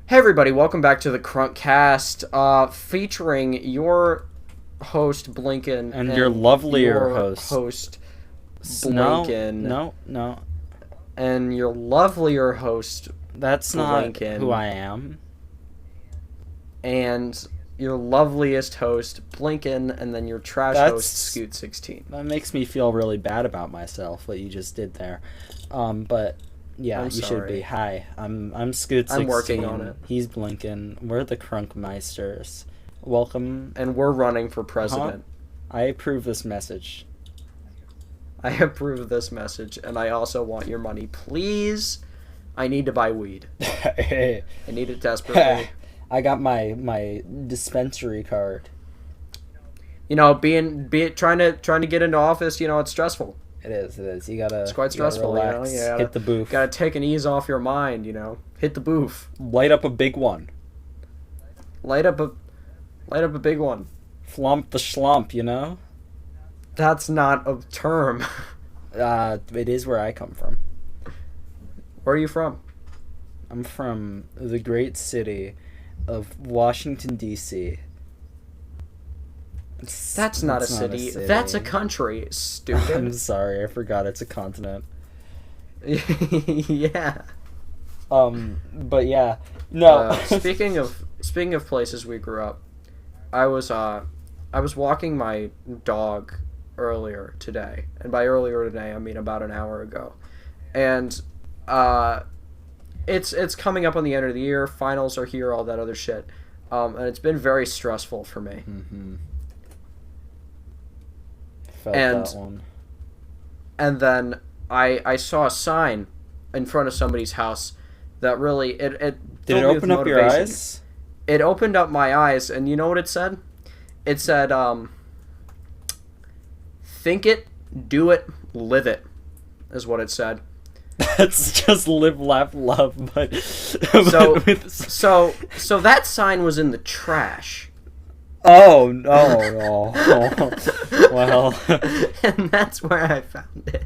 Hey everybody, welcome back to the Krunk Kast, featuring your host Blinken And your lovelier your host. host No, Blinken no, no. and your lovelier host That's not who Blinken I am. and your loveliest host Blinken and then your trash host That's Scoot16. that makes me feel really bad about myself. What you just did there. But yeah, I'm you should be. sorry. Hi, I'm Scoot 16. I'm working on it. He's Blinken. We're the Crunkmeisters. Welcome. And we're running for Huh? president. I approve this message. I approve this message and I also want your money. Please, I need to buy weed. I need it desperately. I got my dispensary card. You know, trying to get into office, you know, it's stressful. It is. You gotta. It's quite stressful, you gotta relax, you know. hit the booth. Gotta take an ease off your mind, you know. Hit the booth. Light up a big one. Light up a big one. Flump the schlump, you know? That's not a term. It is where I come from. Where are you from? I'm from the great city of Washington, D.C. That's not a city. That's a country, stupid. I'm sorry, I forgot it's a continent. Yeah. But yeah. No. Speaking of places we grew up, I was walking my dog earlier today, and by earlier today I mean about an hour ago, and it's coming up on the end of the year. Finals are here, all that other shit, and it's been very stressful for me. Mm-hmm. Felt And that one. and then I saw a sign in front of somebody's house that really it Did it filled me with open up your motivation. eyes? It opened up my eyes, and you know what it said? It said, think it, do it, live it, is what it said. That's just live, laugh, love, but So, with... so that sign was in the trash. Oh no! Well, And that's where I found it.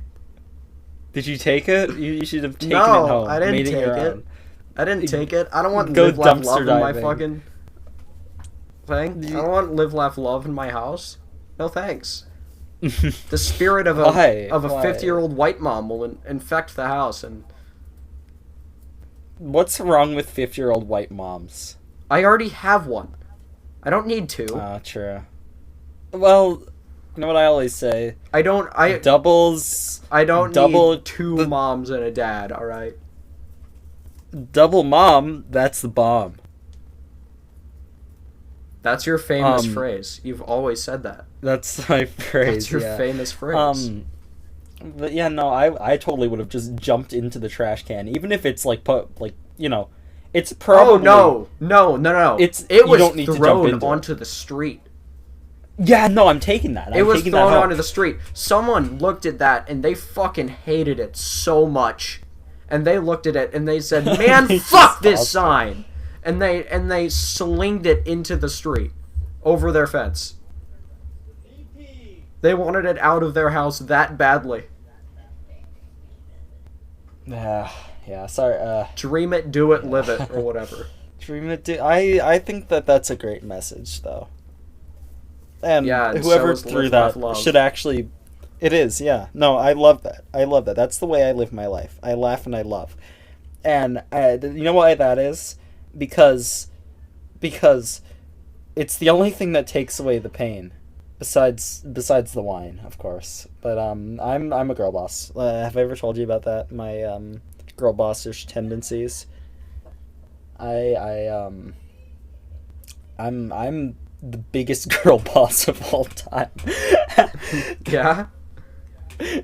did you take it? You should have taken it No, home. I didn't made take your it. own. I didn't take it. I don't want Go live, laugh, dumpster love in my diving. fucking thing. I don't want live, laugh, love in my house. No thanks. The spirit of a Why? 50-year-old white mom will infect the house, and What's wrong with 50-year-old white moms? I already have one. I don't need to. True. Well, you know what I always say? I don't Doubles. I don't double need two the- moms and a dad, all right? Double mom, that's the bomb. That's your famous Um, phrase. You've always said that. That's my phrase. That's your yeah. famous phrase. But yeah, no, I totally would have just jumped into the trash can, even if it's like it's probably. Oh no! It It was don't need to jump thrown into it. onto the street. Yeah, no, I'm taking that. It was taking thrown that help. onto the street. Someone looked at that and they fucking hated it so much, and they looked at it and they said, "Man, They fuck just this tossed it. sign," and they slinged it into the street over their fence. They wanted it out of their house that badly. Yeah. Sorry. Dream it, do it, live it, or whatever. Dream it. I think that's a great message, though. And Yeah, and whoever so is threw live, that laugh, love. should actually. It is, yeah. No, I love that. That's the way I live my life. I laugh and I love. And you know why that is? Because it's the only thing that takes away the pain. Besides the wine, of course. But I'm a girl boss. Have I ever told you about that? My girl bossish tendencies. I'm the biggest girl boss of all time. Yeah?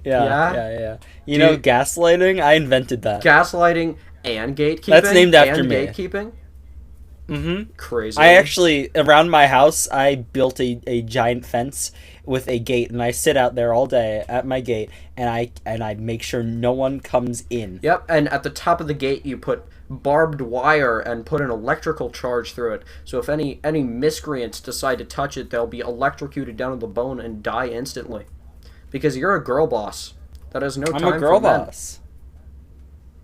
Yeah. You know, gaslighting? I invented that. Gaslighting and gatekeeping? That's named after and me. Gatekeeping? Mm-hmm. Crazy. I actually, around my house, I built a giant fence with a gate, and I sit out there all day at my gate, and I make sure no one comes in. Yep, and at the top of the gate you put barbed wire and put an electrical charge through it. So if any miscreants decide to touch it, they'll be electrocuted down to the bone and die instantly. Because you're a girl boss. That has no time for men. I'm a girl boss.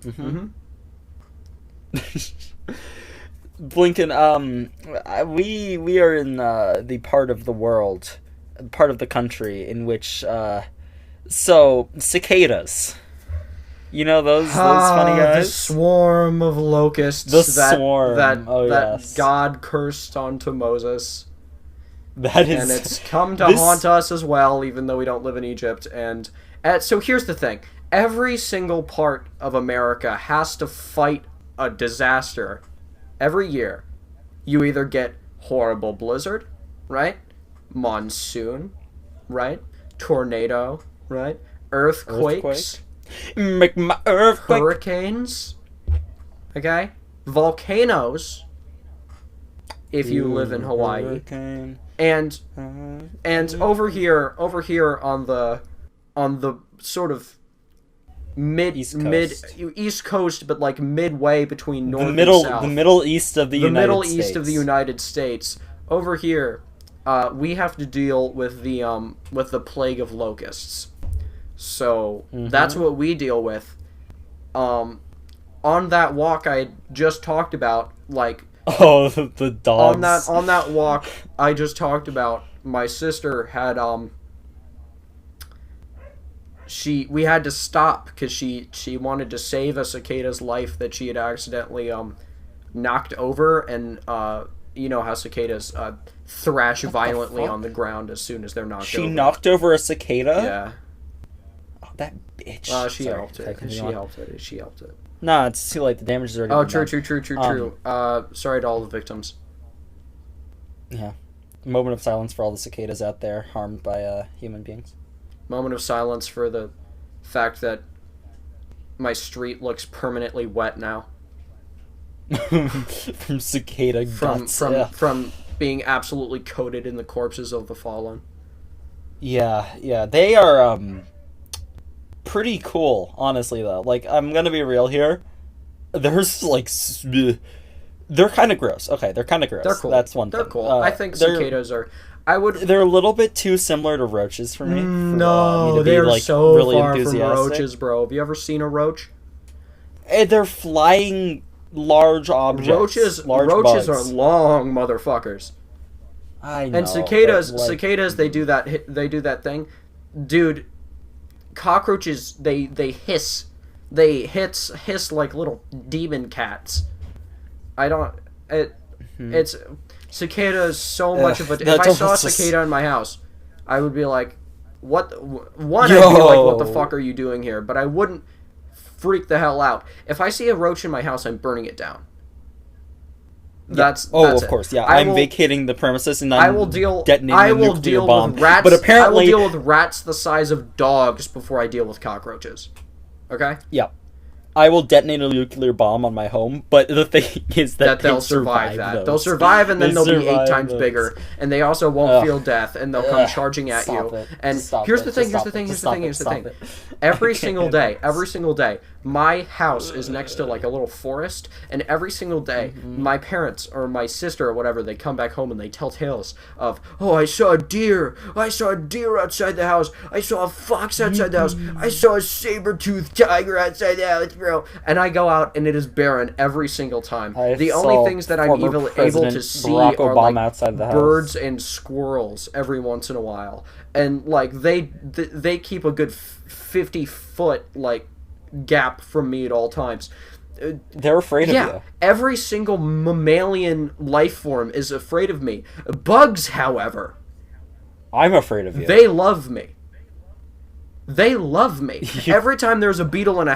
Mm-hmm. Blinken, we are in the part of the world, part of the country in which so cicadas. You know those funny guys? The swarm of locusts The swarm. that God cursed onto Moses. That is, and it's come to haunt us as well, even though we don't live in Egypt. And so here's the thing. Every single part of America has to fight a disaster every year. You either get horrible blizzard, right? Monsoon, right? Tornado, right? Earthquakes. Make my earthquake. Hurricanes. Okay? Volcanoes. If you live in Hawaii. Hurricane. And over here on the sort of East Coast, but like midway between north and south. The Middle East of the United States. East of the United States. Over here, we have to deal with the plague of locusts. So that's what we deal with. On that walk I just talked about, like, oh, the dogs. On that walk I just talked about, my sister had we had to stop because she wanted to save a cicada's life that she had accidentally knocked over, and you know how cicadas thrash violently on the ground as soon as they're knocked over. She knocked over a cicada? Yeah. Oh, that bitch. She helped it. She helped it. Nah, it's too late. The damage is already done. True. Sorry to all the victims. Yeah. A moment of silence for all the cicadas out there harmed by human beings. Moment of silence for the fact that my street looks permanently wet now. From cicada guts. From being absolutely coated in the corpses of the fallen. Yeah. They are pretty cool, honestly, though. Like, I'm gonna be real here. There's like they're kind of gross. Okay, they're kind of gross. They're cool. That's one thing. They're cool. I think cicadas are. They're a little bit too similar to roaches for me. No, they're like so really far from roaches, bro. Have you ever seen a roach? They're flying large objects. Roaches bugs. Are long motherfuckers. I know. And cicadas, they do that thing, dude. Cockroaches, they hiss, hiss like little demon cats. It's. Cicada is so much of a... If I saw a cicada in my house, I would be like, what... One, I'd be like, what the fuck are you doing here? But I wouldn't freak the hell out. If I see a roach in my house, I'm burning it down. That's of course, yeah. I'm vacating the premises and I'm detonating a nuclear bomb. With rats, but apparently... I will deal with rats the size of dogs before I deal with cockroaches. Okay? Yeah. I will detonate a nuclear bomb on my home, but the thing is that they'll survive that. Those. They'll survive, and then they'll be 8 times bigger, and they also won't feel death, and they'll come charging at you. And here's the thing. Every single day, my house is next to like a little forest, and every single day, my parents or my sister or whatever, they come back home and they tell tales of, oh, I saw a deer outside the house, I saw a fox outside the house, I saw a saber-toothed tiger outside the house, bro. And I go out and it is barren every single time. The only things that I'm able to see are like outside the birds and squirrels every once in a while, and like they keep a good 50-foot like gap from me at all times. They're afraid of you. Every single mammalian life form is afraid of me. Bugs, however, I'm afraid of you. They love me. Every time there's a beetle in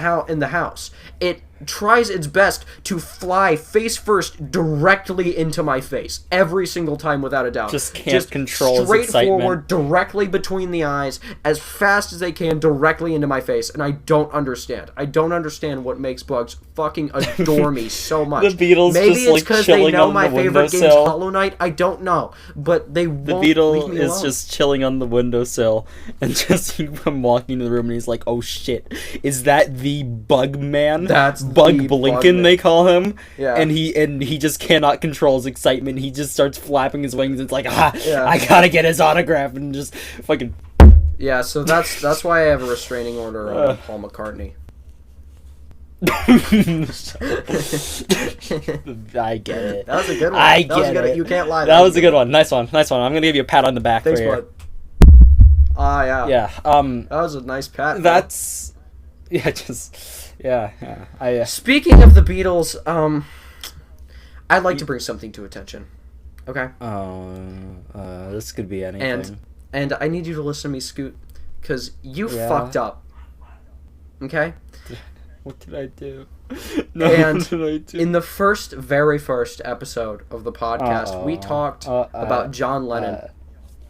the house, it tries its best to fly face first directly into my face. Every single time, without a doubt. Just control its excitement. Straight forward, directly between the eyes, as fast as they can, directly into my face. And I don't understand. I don't understand what makes bugs fucking adore me so much. The beetle's Maybe just it's like because they know my favorite game's windowsill. Hollow Knight. I don't know. But they won't leave me alone. The beetle is just chilling on the windowsill, and just him walking into the room, and he's like, oh shit, is that the bug man? That's Bug Blinken, they call him. Yeah. And he just cannot control his excitement. He just starts flapping his wings. It's like, I gotta get his autograph, and just fucking... Yeah, so that's why I have a restraining order on Paul McCartney. I get it. That was a good one. I That was get good. it. You can't lie. That was a good one. Nice one. Nice one. I'm gonna give you a pat on the back Thanks, for your. bud. Yeah. Yeah. That was a nice pat. That's. Yeah. Just. Yeah. Yeah. Speaking of the Beatles, I'd like to bring something to attention. Okay. This could be anything. And I need you to listen to me, Scoot, because you Yeah. fucked up. Okay. What did I do? And what did I do? in the very first episode of the podcast, we talked about John Lennon.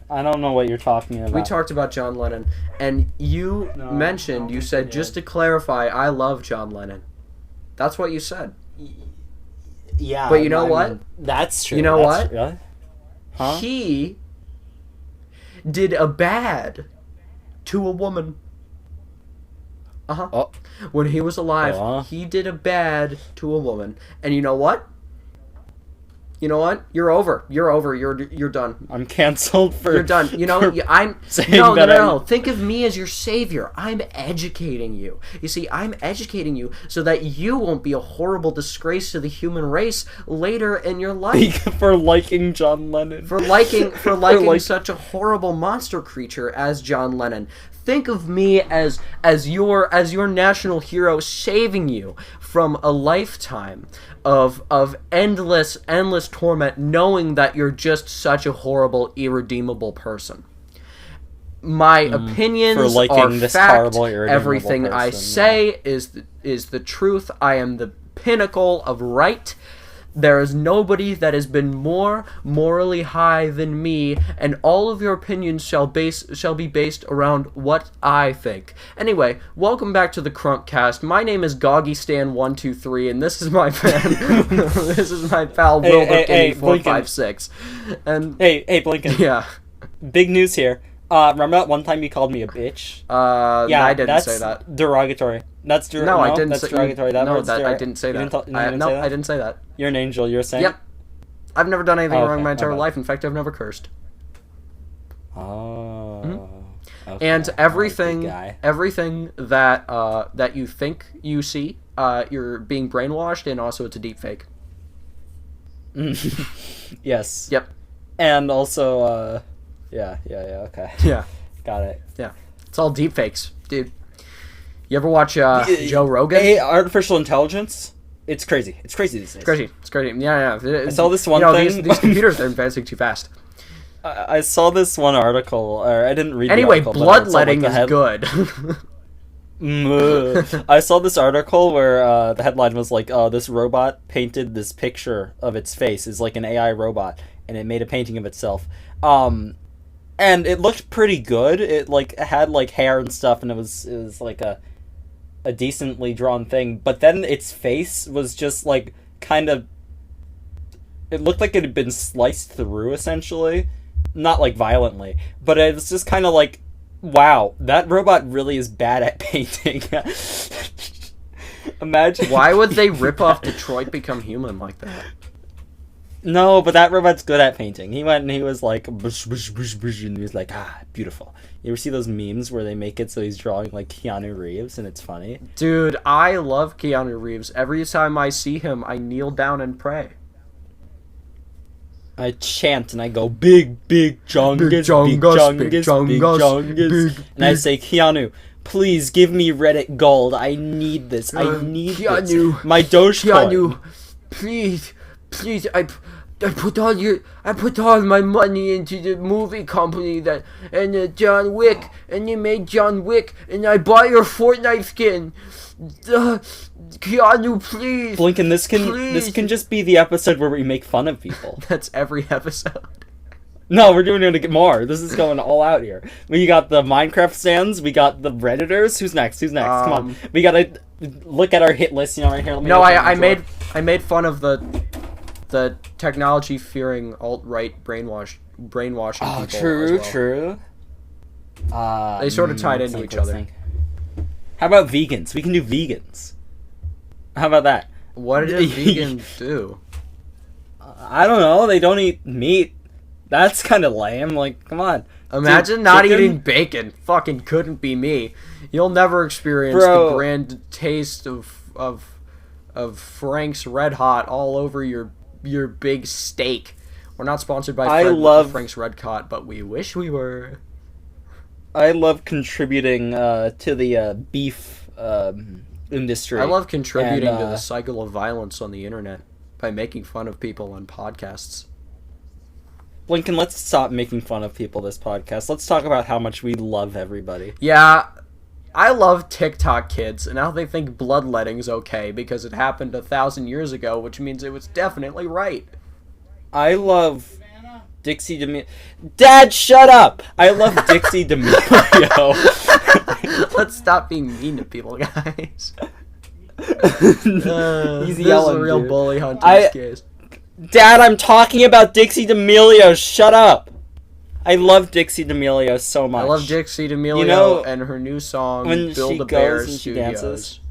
I don't know what you're talking about. We talked about John Lennon, and you mentioned, you said, just to clarify, I love John Lennon. That's what you said. Yeah. But you know I what? mean, that's true. You know That's, what? Really? Huh? He did a bad to a woman. Oh. When he was alive, he did a bad to a woman. And you know what? You know what? You're over. You're over. You're done. I'm canceled for. You're done. You know, I'm saying no. Think of me as your savior. I'm educating you. You see, I'm educating you so that you won't be a horrible disgrace to the human race later in your life. For liking John Lennon. For liking such a horrible monster creature as John Lennon. Think of me as your national hero, saving you from a lifetime of endless torment, knowing that you're just such a horrible, irredeemable person. My opinions For liking are this fact. horrible, irredeemable Everything I person, say is the truth. I am the pinnacle of right. There is nobody that has been more morally high than me, and all of your opinions shall be based around what I think. Anyway, welcome back to the Krunk Kast. My name is GoggyStan123, and this is my pal Wilbur456. And Hey, Blinken. yeah, Big news here. Remember that one time you called me a bitch? I didn't that's say that. Derogatory. That's No, I didn't. That's say derogatory. That no, word's that I didn't say that. I didn't say that. You're an angel. You're saying. Yep. I've never done anything Oh, wrong okay, my entire my bad. life. In fact, I've never cursed. Oh. Okay. And everything Guy. that you think you see, you're being brainwashed, and also it's a deep fake. Yes. Yep. And also, yeah, okay. Yeah. Got it. Yeah. It's all deep fakes, dude. You ever watch Joe Rogan? Hey, artificial intelligence? It's crazy. It's crazy these days. It's crazy. Yeah. I saw this one thing. These computers are advancing too fast. I saw this one article, or I didn't read Anyway, the article. But I saw, bloodletting like, is good. I saw this article where the headline was like, this robot painted this picture of its face. It's like an AI robot, and it made a painting of itself. And it looked pretty good. It had hair and stuff, and it was like a decently drawn thing. But then its face was just kind of. It looked like it had been sliced through, essentially, not violently, but it was just kind of wow, that robot really is bad at painting. Imagine. Why would they rip off Detroit Become Human like that? No, but that robot's good at painting. He went and he was like, bush, bush, bush, bush, and he was like, beautiful. You ever see those memes where they make it so he's drawing like Keanu Reeves and it's funny? Dude, I love Keanu Reeves. Every time I see him, I kneel down and pray. I chant and I go, big, big Chungus, big Chungus, big Chungus. And I say, Keanu, please give me Reddit gold. I need this. I need Keanu, this. My Dogecoin. Keanu, please, I put all my money into the movie company and John Wick, and you made John Wick, and I bought your Fortnite skin. Keanu, please. Blinken, this can just be the episode where we make fun of people. That's every episode. No, we're doing it more. This is going all out here. We got the Minecraft stands. We got the Redditors. Who's next? Come on. We gotta look at our hit list. Right here. No, I made fun of the technology fearing alt-right brainwashing people. True, as well. true. They sort of tied into each other. How about vegans? We can do vegans. How about that? What did vegans do? I don't know. They don't eat meat. That's kind of lame. Come on. Imagine not eating bacon. Fucking couldn't be me. You'll never experience the grand taste of of Frank's Red Hot all over your big steak. We're not sponsored by Frank's Red Hot, but we wish we were. I love contributing to the beef industry. I love contributing to the cycle of violence on the internet by making fun of people on podcasts. Lincoln, let's stop making fun of people this podcast. Let's talk about how much we love everybody. Yeah, I love TikTok kids, and now they think bloodletting's okay because it happened 1,000 years ago, which means it was definitely right. I love Dixie D'Amelio. Dad, shut up! I love Dixie D'Amelio. Let's stop being mean to people, guys. He's yelling, a real dude. bully hunter's case. Dad, I'm talking about Dixie D'Amelio. Shut up! I love Dixie D'Amelio so much. I love Dixie D'Amelio and her new song, Build a Bear Studios.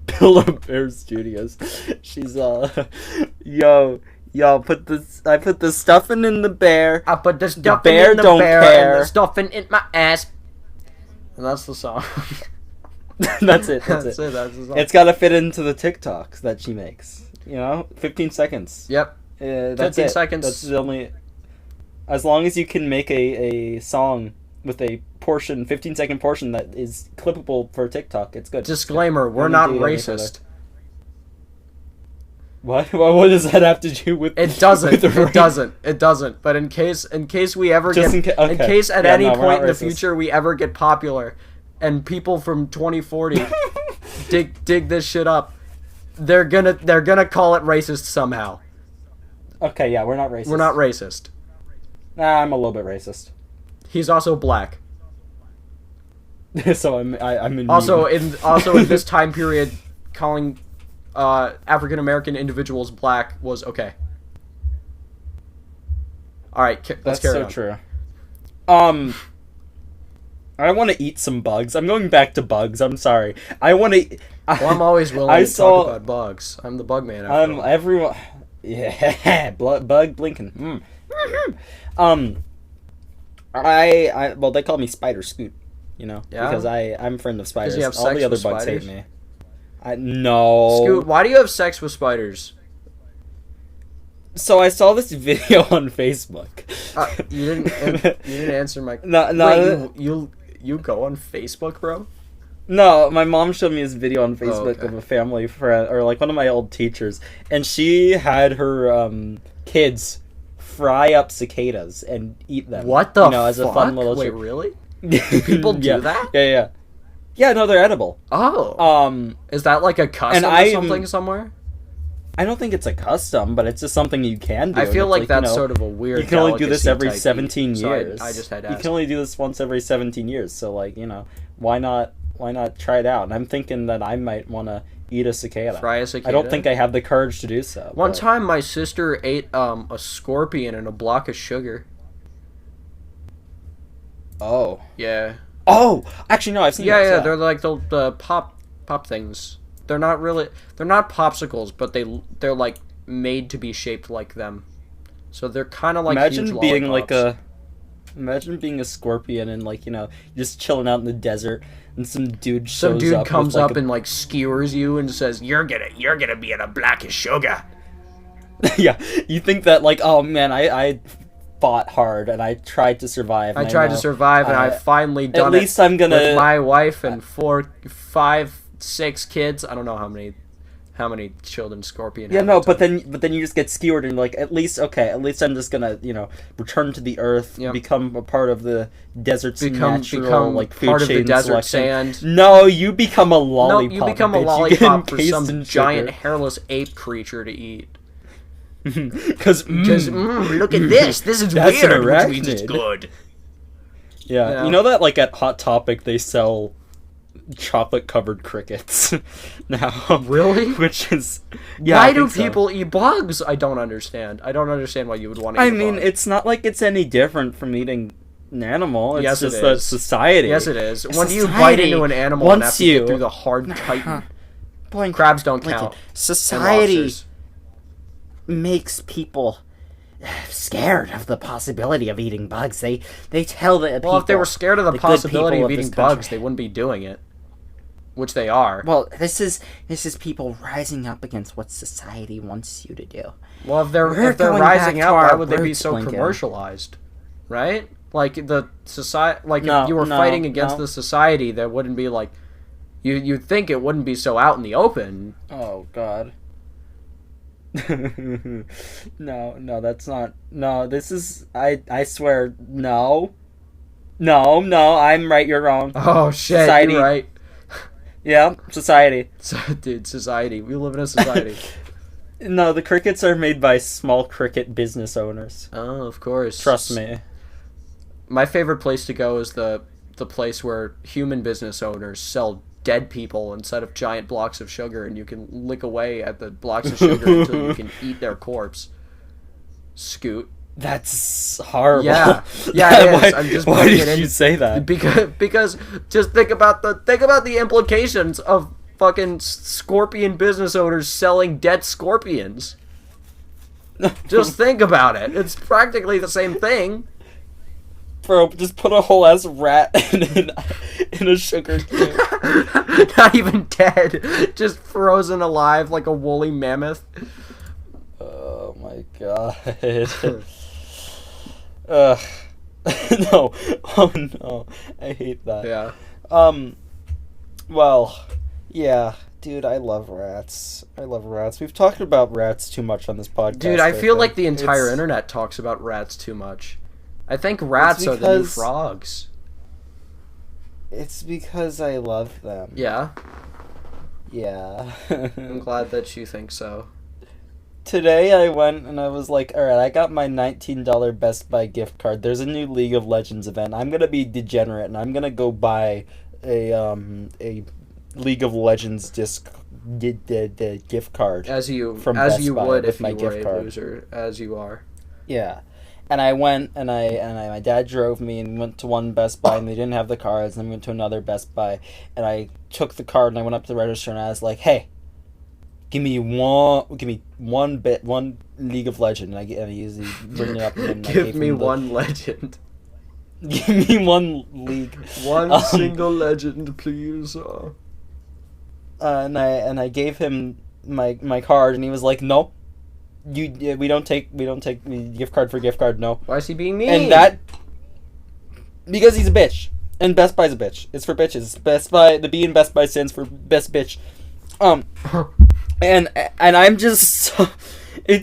Build a Bear Studios. She's Yo, I put the stuffing in the bear. I put the stuffing in the bear and the stuffing in my ass. And that's the song. That's it. That's it. That's the song. It's got to fit into the TikToks that she makes. 15 seconds. Yep. That's 15 it. seconds. That's the only. As long as you can make a song with a 15-second portion that is clippable for TikTok, it's good. Disclaimer: we're not racist. What? What does that have to do with? It doesn't. It doesn't. But in case we ever in case at any point in the future we ever get popular, and people from 2040 dig this shit up, they're gonna call it racist somehow. Okay, yeah, we're not racist. We're not racist. Nah, I'm a little bit racist. He's also black. So I'm in. Also in this time period, calling African American individuals black was okay. All right, let's carry on. That's so true. I want to eat some bugs. I'm going back to bugs. I'm sorry. I want to. Well, I'm always willing to talk about bugs. I'm the bug man. Everyone. Yeah, bug blinking. Well, they call me Spider Scoot. Yeah? Because I'm a friend of spiders. Does he have All sex the other with bugs spiders? hate me. No. Scoot, why do you have sex with spiders? So I saw this video on Facebook. You didn't answer my. No. Wait, you go on Facebook, bro? No, my mom showed me this video on Facebook okay. of a family friend, or like one of my old teachers, and she had her kids fry up cicadas and eat them. What the fuck? As a fun little Wait, really? Do people do that? Yeah. Yeah, no, they're edible. Oh. Is that like a custom or something somewhere? I don't think it's a custom, but it's just something you can do. I feel like that's sort of a weird. You can only do this every 17 so years. I just had to ask. You can only do this once every 17 years. So why not try it out? And I'm thinking that I might want to eat a cicada. Fry a cicada? I don't think I have the courage to do so. One time my sister ate a scorpion and a block of sugar. Oh. Yeah. Oh, actually no, I've seen those, yeah, they're like the pop things. They're not popsicles, but they're like made to be shaped like them. So they're kind of like imagine being lollipops. Imagine being a scorpion and just chilling out in the desert and some dude comes up and like skewers you and says you're gonna be in a block of sugar. Yeah, you think that oh man, I fought hard and I tried to survive. I tried to survive and I've finally done it. At least I'm gonna with my wife and 4, 5, 6 kids. I don't know how many children scorpion. Yeah, no, but then you just get skewered and at least I'm just gonna return to the earth, become a part of the desert's natural food part of the desert selection. sand. No, you become a lollipop. No, you become a lollipop for some giant hairless ape creature to eat. Because look at this. This is weird, which means it's good. Yeah, you know that at Hot Topic they sell chocolate covered crickets now. Really? Which is why do people eat bugs? I don't understand. I don't understand why you would want to eat a bug. It's not like it's any different from eating an animal. It's just that society. Yes, it is. When you bite into an animal and have to get through the hard chitin, crabs don't count. Society makes people scared of the possibility of eating bugs. They tell the people. Well, if they were scared of the possibility of eating bugs, they wouldn't be doing it. which they are. Well, this is people rising up against what society wants you to do. Well, if they're going rising back to up, why our would they be roots, so Lincoln. commercialized, right? Like the society, like No, if you were no, fighting against no. the society, that wouldn't be like you'd think it wouldn't be so out in the open. Oh God. No, that's not. No, this is. I swear. No. I'm right. You're wrong. Oh shit, Society. you're right. Yeah, society. Dude, society. We live in a society. No, the crickets are made by small cricket business owners. Oh, of course. Trust me. My favorite place to go is the place where human business owners sell dead people instead of giant blocks of sugar, and you can lick away at the blocks of sugar until you can eat their corpse. Scoot. That's horrible. Yeah, it is. I'm just why putting did it in you say that? because just think about the implications of fucking scorpion business owners selling dead scorpions. Just think about it. It's practically the same thing. Bro, just put a whole ass rat in a sugar cube. Not even dead, just frozen alive like a woolly mammoth. Oh my god. Ugh. No. Oh no. I hate that. Yeah. Well, yeah. Dude, I love rats. We've talked about rats too much on this podcast. Dude, I feel like think. the entire It's- internet talks about rats too much. I think rats are the new because- frogs. It's because I love them. Yeah, Yeah. I'm glad that you think so. Today I went and I was like, alright, I got my $19 Best Buy gift card. There's a new League of Legends event. I'm gonna be degenerate and I'm gonna go buy a League of Legends gift card. As you From as Best you Buy would with if my you were gift a card. loser, as you are. Yeah. And I went and my dad drove me and went to one Best Buy and they didn't have the cards, and then we went to another Best Buy and I took the card and I went up to the register and I was like, hey, give me one League of Legend, and I usually bring it up and then I Give gave me him the- one legend. Give me one league. One single legend, please. And I gave him my card and he was like, no. We don't take gift card for gift card, no. Why is he being mean? And that because he's a bitch. And Best Buy's a bitch. It's for bitches. Best Buy, the B in Best Buy stands for best bitch. And I'm just I'm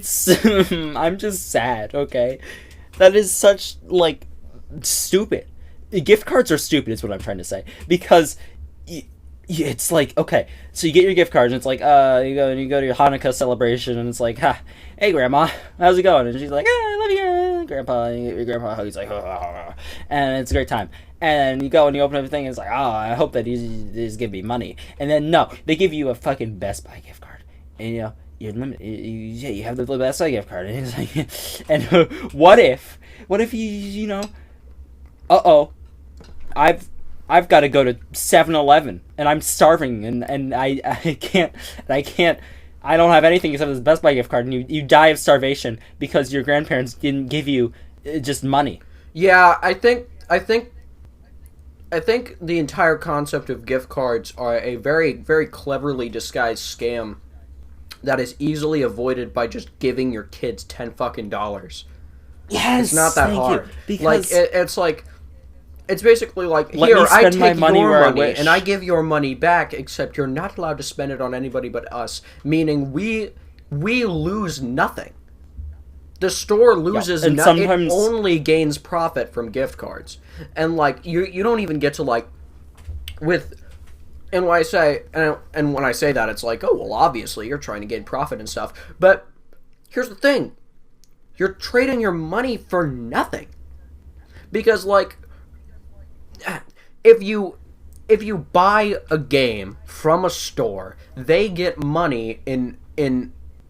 just sad, okay? That is such like stupid. Gift cards are stupid is what I'm trying to say, because it's like, okay, so you get your gift cards and it's like you go to your Hanukkah celebration and it's like, ha, hey grandma, how's it going? And she's like, I love you, grandpa. And you get your grandpa hug. He's like, and it's a great time. And you go and you open everything and it's like, oh, I hope that he's giving me money. And then no, they give you a fucking Best Buy gift card, and you know you're limited. You have the Best Buy gift card, and it's like, and what if you know, I've got to go to 7-Eleven and I'm starving and I can't, I don't have anything except this Best Buy gift card, and you die of starvation because your grandparents didn't give you just money. Yeah, I think the entire concept of gift cards are a very, very cleverly disguised scam that is easily avoided by just giving your kids $10 fucking dollars. Yes, It's not that thank hard. you, because It's basically like, Let here, me I spend my take money your where I money wish. and I give your money back, except you're not allowed to spend it on anybody but us. Meaning we lose nothing. The store loses and nothing. It sometimes- only gains profit from gift cards. And like you don't even get to like with. And when I say that, it's like, oh well, obviously you're trying to gain profit and stuff. But here's the thing: you're trading your money for nothing. Because like, if you buy a game from a store, they get money in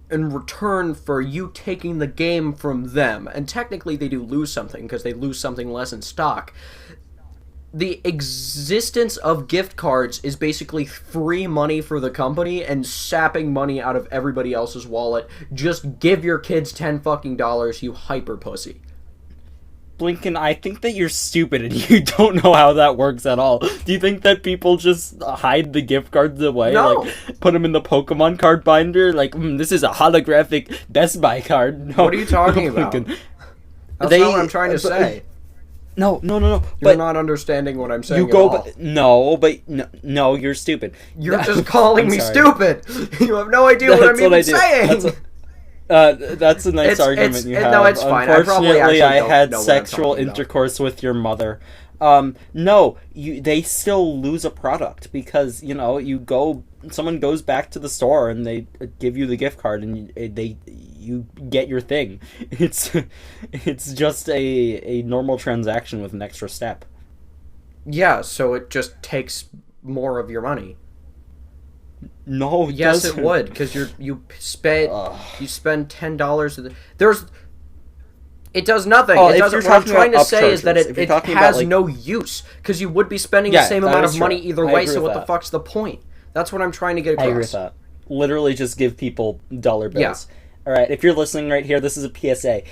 return for you taking the game from them, and technically they do lose something because they lose something less in stock. The existence of gift cards is basically free money for the company and sapping money out of everybody else's wallet. Just give your kids $10 fucking dollars, you hyper pussy. Blinken, I think that you're stupid and you don't know how that works at all. Do you think that people just hide the gift cards away? No. Like, put them in the Pokemon card binder? Like, this is a holographic Best Buy card. No, What are you talking about? Blinken. That's not what I'm trying to say. No. You're But not understanding what I'm saying you go, at all. no, you're stupid. You're just calling I'm me sorry. stupid. You have no idea what I'm even saying. That's a nice argument you have. No, it's fine. I probably Unfortunately, actually I don't had know what I'm sexual talking about. intercourse with your mother. No, they still lose a product because someone goes back to the store and they give you the gift card and you get your thing. It's just a normal transaction with an extra step. Yeah, so it just takes more of your money. No, Yes, doesn't. it would, because you spend $10. It does nothing. Oh, It if doesn't. you're What I'm talking trying to about say is that upcharges, if you're it talking has about, like- no use, because you would be spending Yeah, the same that amount is of true. money either I way. agree So with what the that. fuck's the point? That's what I'm trying to get I across. agree with that. Literally, just give people dollar bills. All right, if you're listening right here, this is a PSA.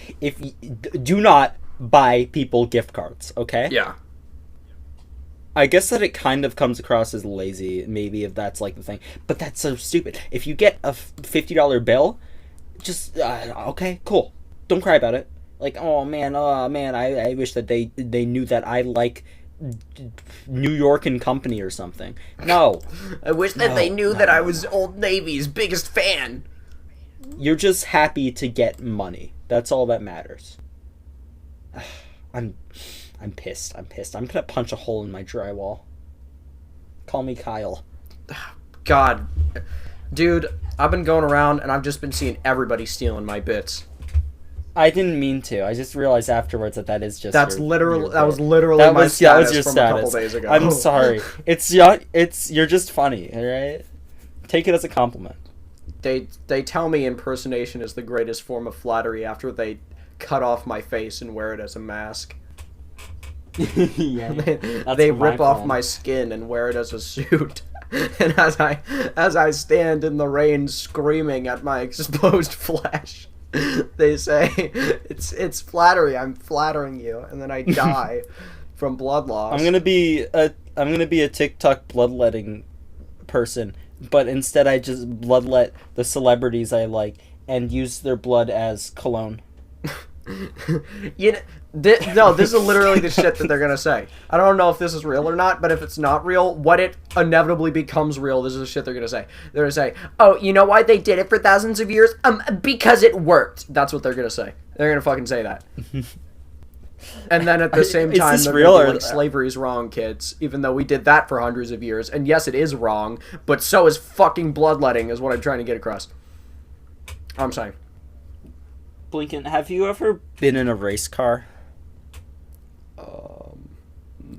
Do not buy people gift cards, okay? Yeah. I guess that it kind of comes across as lazy, maybe, if that's like the thing. But that's so stupid. If you get a $50 bill, just okay, cool. Don't cry about it. Like, oh man, I wish that they knew that I like New York and Company or something. No. I wish that they knew that I was Old Navy's biggest fan. You're just happy to get money. That's all that matters. I'm pissed. I'm gonna punch a hole in my drywall. Call me Kyle. God. Dude, I've been going around and I've just been seeing everybody stealing my bits. I didn't mean to. I just realized afterwards that is just. That was literally that my was status your from status. a couple days ago. I'm sorry. You're just funny. All right. Take it as a compliment. They tell me impersonation is the greatest form of flattery after they cut off my face and wear it as a mask. Yeah. They rip off my skin and wear it as a suit. And as I stand in the rain screaming at my exposed flesh, they say it's flattery. I'm flattering you, and then I die from blood loss. I'm gonna be a TikTok bloodletting person, but instead I just bloodlet the celebrities I like and use their blood as cologne. No, this is literally the shit that they're gonna say. I don't know if this is real or not, but if it's not real, what it inevitably becomes real, this is the shit they're gonna say. They're gonna say, "Oh, you know why they did it for thousands of years? Because it worked." That's what they're gonna say. They're gonna fucking say that. And then at the same time, this they're real gonna be or- like, slavery's wrong, kids. Even though we did that for hundreds of years, and yes, it is wrong, but so is fucking bloodletting. Is what I'm trying to get across. I'm sorry. Blinken, have you ever been in a race car?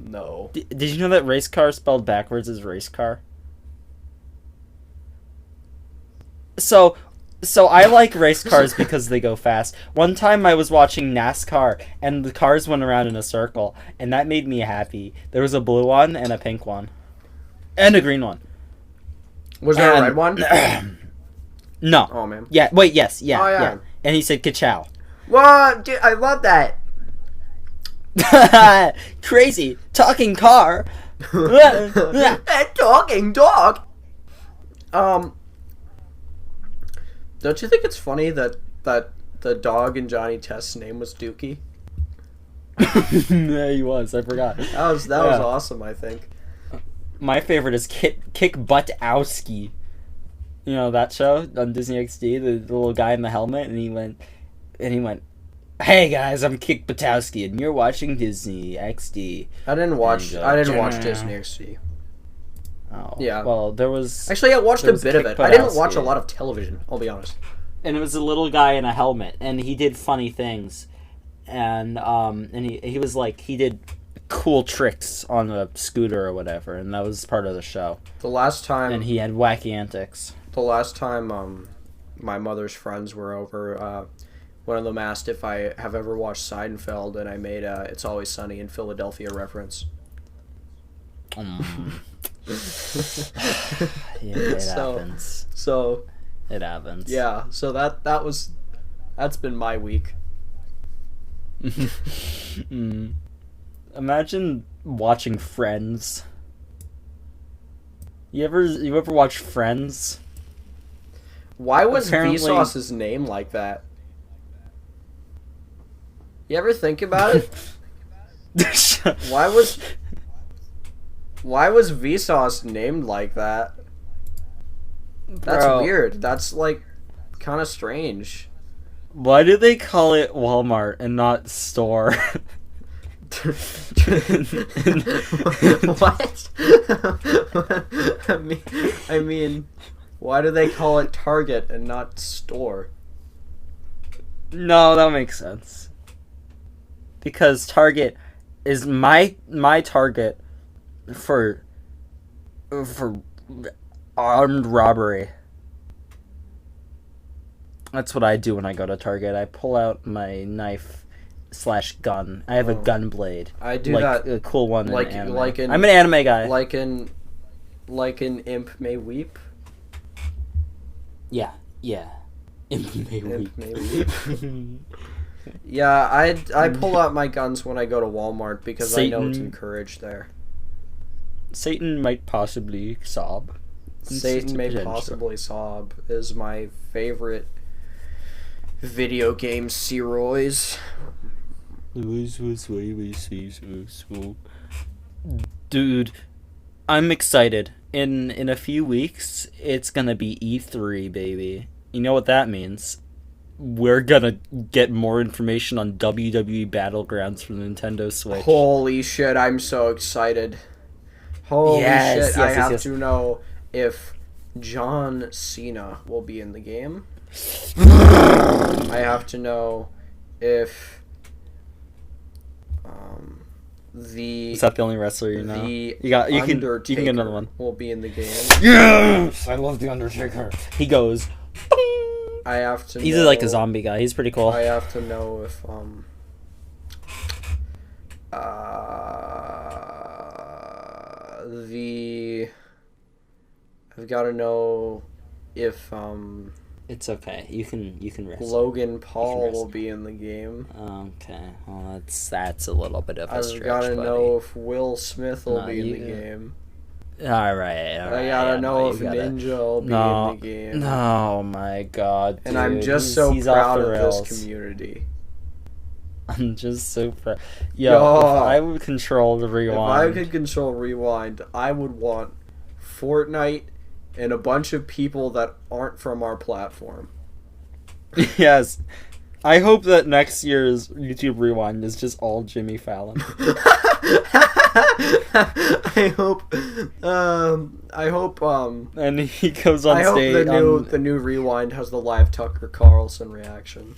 No. Did you know that race car spelled backwards is race car? So I like race cars because they go fast. One time I was watching NASCAR and the cars went around in a circle and that made me happy. There was a blue one and a pink one. And a green one. Was there a red one? No. Oh man. Yeah, wait, yes, yeah, Oh, yeah. yeah. And he said ka-chow. What? Dude, I love that. Crazy. Talking car. A talking dog. Don't you think it's funny that the dog in Johnny Test's name was Dookie? Yeah, he was. I forgot. That was awesome, I think. My favorite is Kick Buttowski. You know that show on Disney XD, the little guy in the helmet, and he went, "Hey guys, I'm Kick Buttowski, and you're watching Disney XD." I didn't watch Disney "Jam." XD. Oh, Yeah. Well, there was Actually, I watched a There was bit of Kick it. I didn't watch a Buttowski. lot of television, I'll be honest. and it was a little guy in a helmet, and he did funny things, and he was like he did cool tricks on a scooter or whatever, and that was part of the show. The last time And he had wacky antics. my mother's friends were over, one of them asked if I have ever watched Seinfeld, and I made a It's Always Sunny in Philadelphia reference. Yeah, it So- happens. So, It happens. yeah, so that's been my week. Imagine watching Friends. You ever watch Friends? Why was Apparently- Vsauce's name like that? You ever think about it? Why was Vsauce named like that? That's Bro, weird. That's like kind of strange. Why do they call it Walmart and not store? What? I mean, why do they call it Target and not store? No, that makes sense. Because Target is my target for armed robbery. That's what I do when I go to Target. I pull out my knife/gun. I have a gun blade. I do like that a cool one like in anime. like in I'm an anime guy. like in Imp May Weep. Yeah. Imp May Weep. Yeah, I pull out my guns when I go to Walmart because I know it's encouraged there. Satan might possibly sob. Satan may Potential. possibly sob is my favorite video game Seroys. Dude, I'm excited. In a few weeks, it's gonna be E3, baby. You know what that means? We're gonna get more information on WWE Battlegrounds for the Nintendo Switch. Holy shit, I'm so excited. Holy shit, I have to know if John Cena will be in the game. I have to know if Is that the only wrestler you know? The You can Undertaker get another one. will be in the game. Yes! I love the Undertaker. He goes. I have to He's know, like a zombie guy. He's pretty cool. I have to know if I've got to know if It's okay. You can rest. Logan Paul rest. will be in the game. Okay. Well, that's a little bit of a stretch. I've got to buddy. know if Will Smith will No, be in the you- game. All right. I gotta know if Ninja will be in the game. Oh my god. And I'm dude. just so He's off proud the of rails. this community. I'm just so proud. Yo, if I would control the If rewind. I could control rewind, I would want Fortnite and a bunch of people that aren't from our platform. Yes. I hope that next year's YouTube Rewind is just all Jimmy Fallon. I hope And he goes on I hope stage. the new Rewind has the live Tucker Carlson reaction.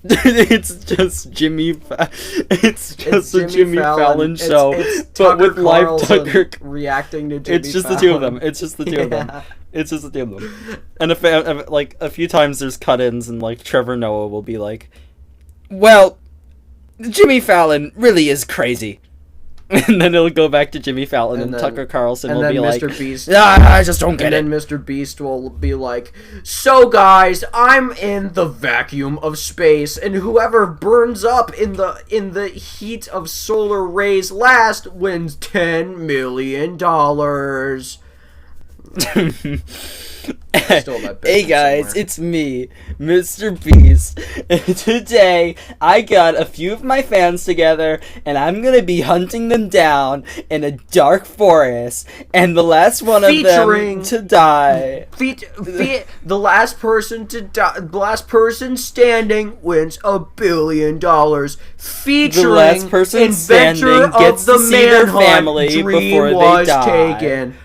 It's just it's just a Jimmy Fallon show, It's but Tucker with live Carlson Tucker. reacting to Jimmy It's just Fallon. the two of them. It's just the two of them. Yeah. It's just the two of them. And like a few times there's cut-ins and like Trevor Noah will be like, "Well, Jimmy Fallon really is crazy." And then it'll go back to Jimmy Fallon and, And then- Tucker Carlson and will then be Mr. like, Beast I just don't get it. And then Mr. Beast will be like, "So guys, I'm in the vacuum of space, and whoever burns up in the heat of solar rays last wins $10 million." Still that bit Hey guys, somewhere. it's me, Mr. Beast. And today, I got a few of my fans together, and I'm gonna be hunting them down in a dark forest, and the last one Featuring- of them to die. The last person to die, the last person standing wins $1 billion. Featuring The last person inventor standing of gets the to see their manhunt family dream before they was die. taken.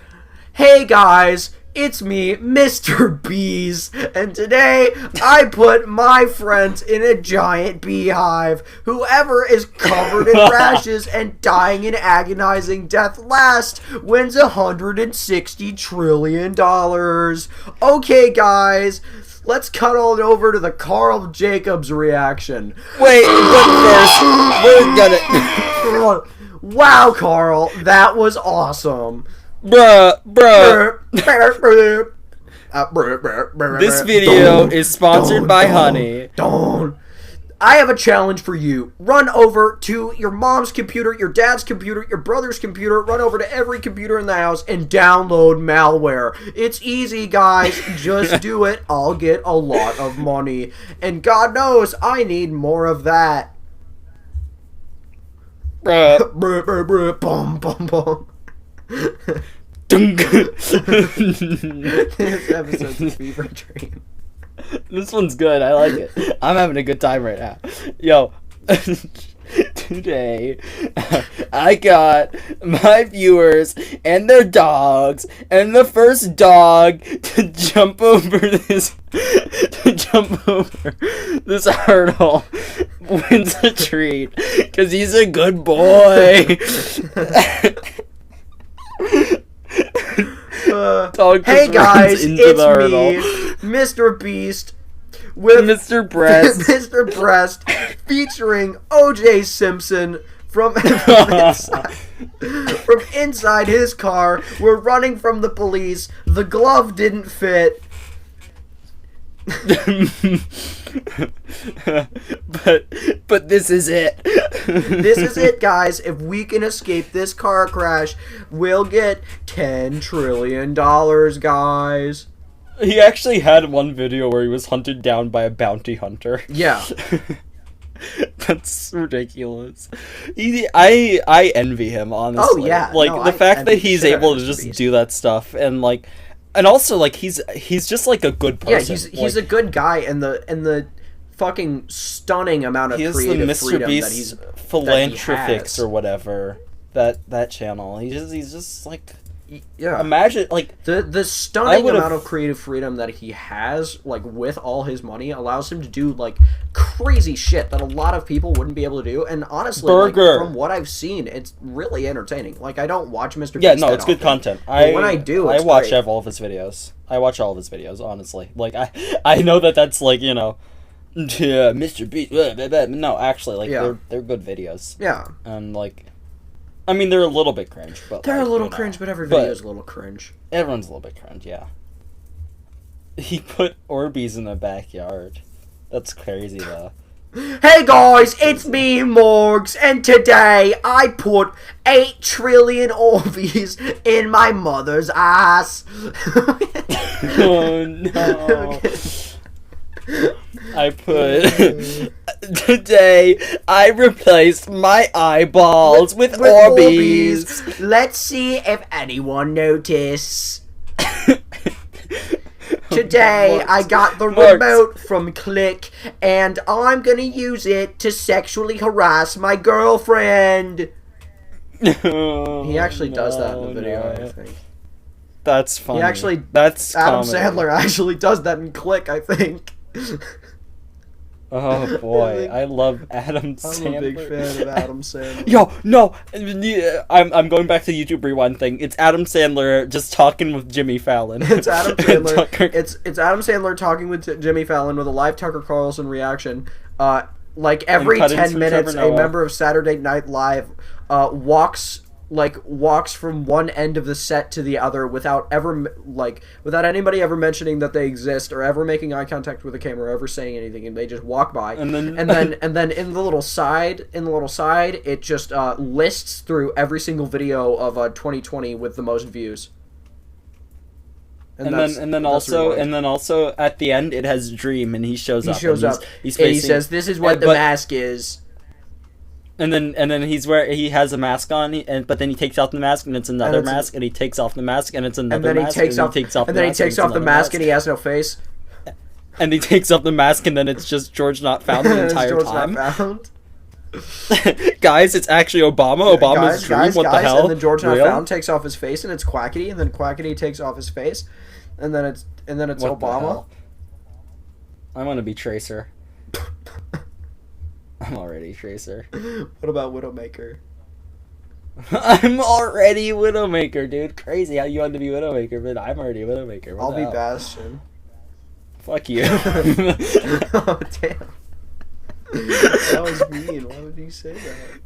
Hey guys, it's me, Mr. Bees, and today I put my friends in a giant beehive. Whoever is covered in rashes and dying an agonizing death last wins $160 trillion. Okay, guys, let's cut on over to the Carl Jacobs reaction. Wait, but first, we're gonna... Wow, Carl, that was awesome. Bruh. This This video is sponsored by Honey. I have a challenge for you. Run over to your mom's computer, your dad's computer, your brother's computer. Run over to every computer in the house and download malware. It's easy, guys. Just do it. I'll get a lot of money. And God knows I need more of that. Bruh. Bruh, bruh, bruh, bum, bum, bum. This episode's a fever dream. This one's good. I like it. I'm having a good time right now. Yo, today I got my viewers and their dogs, and the first dog to jump over this hurdle wins a treat because he's a good boy. Hey guys, it's me, Mr. Beast, with Mr. Breast. Mr. Breast, featuring O.J. Simpson from inside his car. We're running from the police. The glove didn't fit. but this is it. This is it, guys. If we can escape this car crash, we'll get $10 trillion, guys. He actually had one video where he was hunted down by a bounty hunter. Yeah. That's ridiculous. I envy him, honestly. Oh yeah. Like no, the fact that he's able to just do that stuff, and like, and also like he's just like a good person. Yeah, he's a good guy, and the fucking stunning amount of creative freedom that he's philanthropics or whatever, that channel. He's just like, yeah. Imagine like the stunning amount of creative freedom that he has, like with all his money, allows him to do like crazy shit that a lot of people wouldn't be able to do. And honestly, like, from what I've seen, it's really entertaining. Like I don't watch Mr. Beast. Yeah, no, it's good content. When I do, I watch all of his videos. I watch all of his videos, honestly. Like I know that's like, you know, yeah, Mr. Beast. Blah, blah, blah. No, actually, like they're good videos. Yeah, and like, I mean, they're a little bit cringe, but they're like, a little cringe. But every video is a little cringe. Everyone's a little bit cringe, yeah. He put Orbeez in the backyard. That's crazy, though. Hey guys, it's me, Morgs, and today I put 8 trillion Orbeez in my mother's ass. Oh no. Okay. I put today I replaced my eyeballs with Orbeez. Let's see if anyone noticed. Today I got the remote from Click, and I'm gonna use it to sexually harass my girlfriend. He actually does that in the video, I think. That's funny. He actually, that's Adam comedy. Sandler actually does that in Click, I think. Oh boy, I love Adam Sandler. I'm a big fan of Adam Sandler. Yo, no, I'm going back to the YouTube Rewind thing. It's Adam Sandler just talking with Jimmy Fallon. It's Adam Sandler. It's Adam Sandler talking with Jimmy Fallon with a live Tucker Carlson reaction. Like every 10 minutes, a member of Saturday Night Live walks from one end of the set to the other without anybody ever mentioning that they exist or ever making eye contact with the camera or ever saying anything, and they just walk by. And then in the little side it just lists through every single video of 2020 with the most views. And then also at the end it has Dream, and he shows up. He's facing, and he says, "This is what the mask is." And then he has a mask on, but then he takes off the mask and it's another mask, and he takes off the mask and it's another mask, and then he takes off the mask and he has no face. And he takes off the mask and then it's just George Not Found the entire time. Not found. Guys, it's actually Obama. Obama's Dream. What the hell? And then George Not Found takes off his face and it's Quackity, and then Quackity takes off his face, and then it's what Obama. I want to be Tracer. I'm already Tracer. What about Widowmaker? I'm already Widowmaker, dude. Crazy how you want to be Widowmaker, but I'm already Widowmaker. I'll be Bastion. Fuck you. Oh, damn. That was mean. Why would you say that?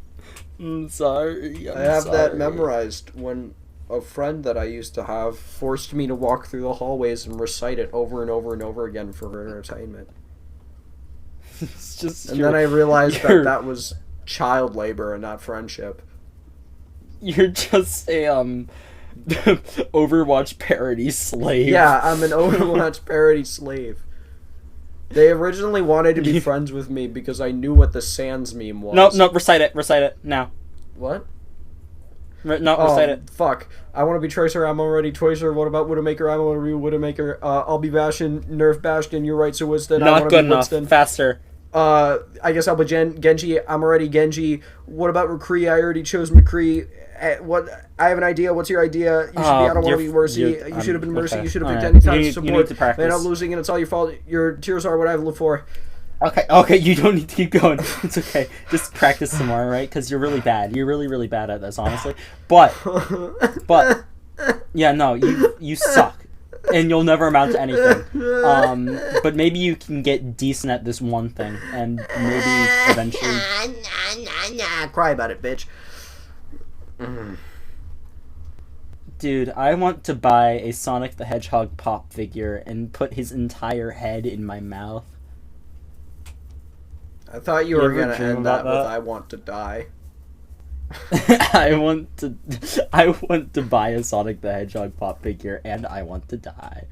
I'm sorry. I have that memorized when a friend that I used to have forced me to walk through the hallways and recite it over and over and over again for her entertainment. It's just And then I realized that was child labor and not friendship. You're just a Overwatch parody slave. Yeah, I'm an Overwatch parody slave. They originally wanted to be friends with me because I knew what the Sans meme was. No, recite it now. What? Recite it. Fuck. I want to be Tracer, I'm already Tracer. What about Widowmaker? I want to be Widowmaker. I'll be Bastion, Nerf Bastion. You're right, so Winston. I Not want to good be enough. Winston. Faster. I guess I'll be Genji. I'm already Genji. What about McCree? I already chose McCree. What? I have an idea. What's your idea? You should be. I don't want to be Mercy. You should have been Mercy. Okay. You should have picked Alright. any time You to need support. to practice. Man, I'm losing, and it's all your fault. Your tears are what I live for. Okay, you don't need to keep going. It's okay. Just practice some more, right? Because you're really bad. You're really, really bad at this, honestly. But, yeah, no, you suck. And you'll never amount to anything. But maybe you can get decent at this one thing, and maybe eventually... Cry about it, bitch. Dude, I want to buy a Sonic the Hedgehog pop figure and put his entire head in my mouth. I thought you were ever going to dream end that about with that? I want to die. I want to buy a Sonic the Hedgehog pop figure, and I want to die.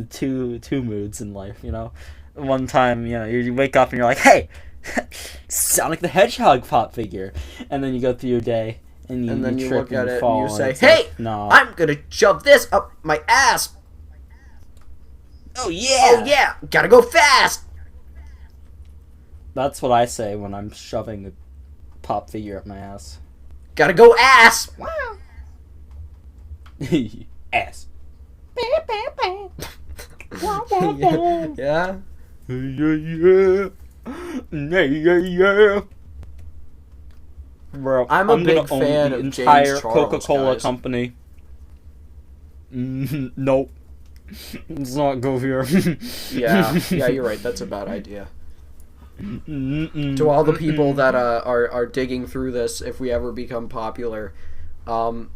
Two moods in life, you know. One time, you know, you wake up and you're like, "Hey, Sonic the Hedgehog pop figure," and then you go through your day and then you trip look at and it fall, and you say, it's "Hey, like, no, I'm going to shove this up my ass." oh yeah, Oh yeah, gotta go fast. That's what I say when I'm shoving a pop figure up my ass. Gotta go ass. Ass. Yeah. Yeah. Bro, I'm a big gonna own fan the of James entire Charles, Coca-Cola guys. company. Nope. Let's not go here. Yeah, you're right. That's a bad idea. To all the people that are digging through this, if we ever become popular, I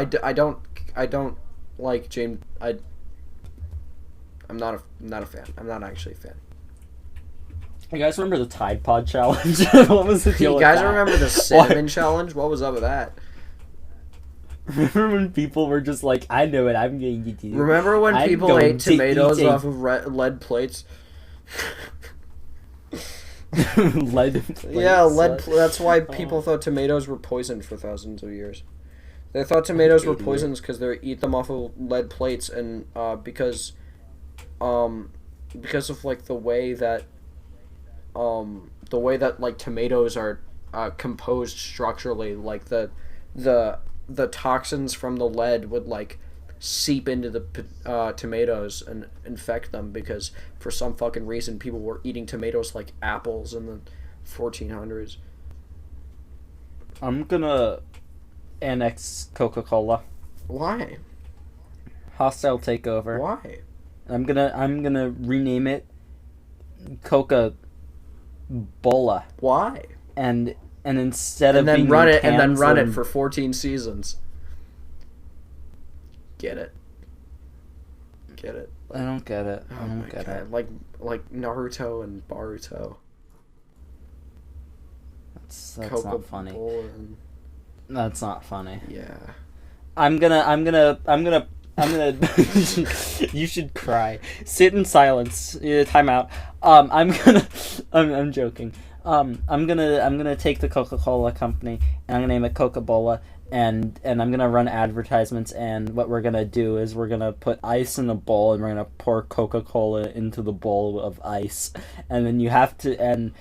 don't like James. I'm not a fan. I'm not actually a fan. You guys remember the Tide Pod challenge? What was the deal You with guys that? remember the cinnamon challenge? What was up with that? Remember when people were just like, I know what I'm going to do. Remember when I'm people going ate to tomatoes eat a- off of lead plates? lead plates. Yeah, that's why people thought tomatoes were poisoned for thousands of years. They thought tomatoes were poisons because they eat them off of lead plates, and because of like the way that like tomatoes are composed structurally, like the toxins from the lead would like seep into the tomatoes and infect them, because for some fucking reason people were eating tomatoes like apples in the 1400s. I'm gonna annex Coca-Cola. Why? Hostile takeover. Why? I'm gonna rename it Coca-Bola. Why? And instead And of then being run in it and then cans run it and- for 14 seasons. Get it? Get it? I don't get it. I Oh don't my get God. it. Like Naruto and Baruto. That's Coca not funny. and... That's not funny. Yeah. I'm gonna you should cry. Sit in silence. Time out. I'm joking. I'm gonna take the Coca-Cola company and I'm gonna name it Coca-Bola, and I'm gonna run advertisements, and what we're gonna do is we're gonna put ice in a bowl and we're gonna pour Coca-Cola into the bowl of ice, and then you have to and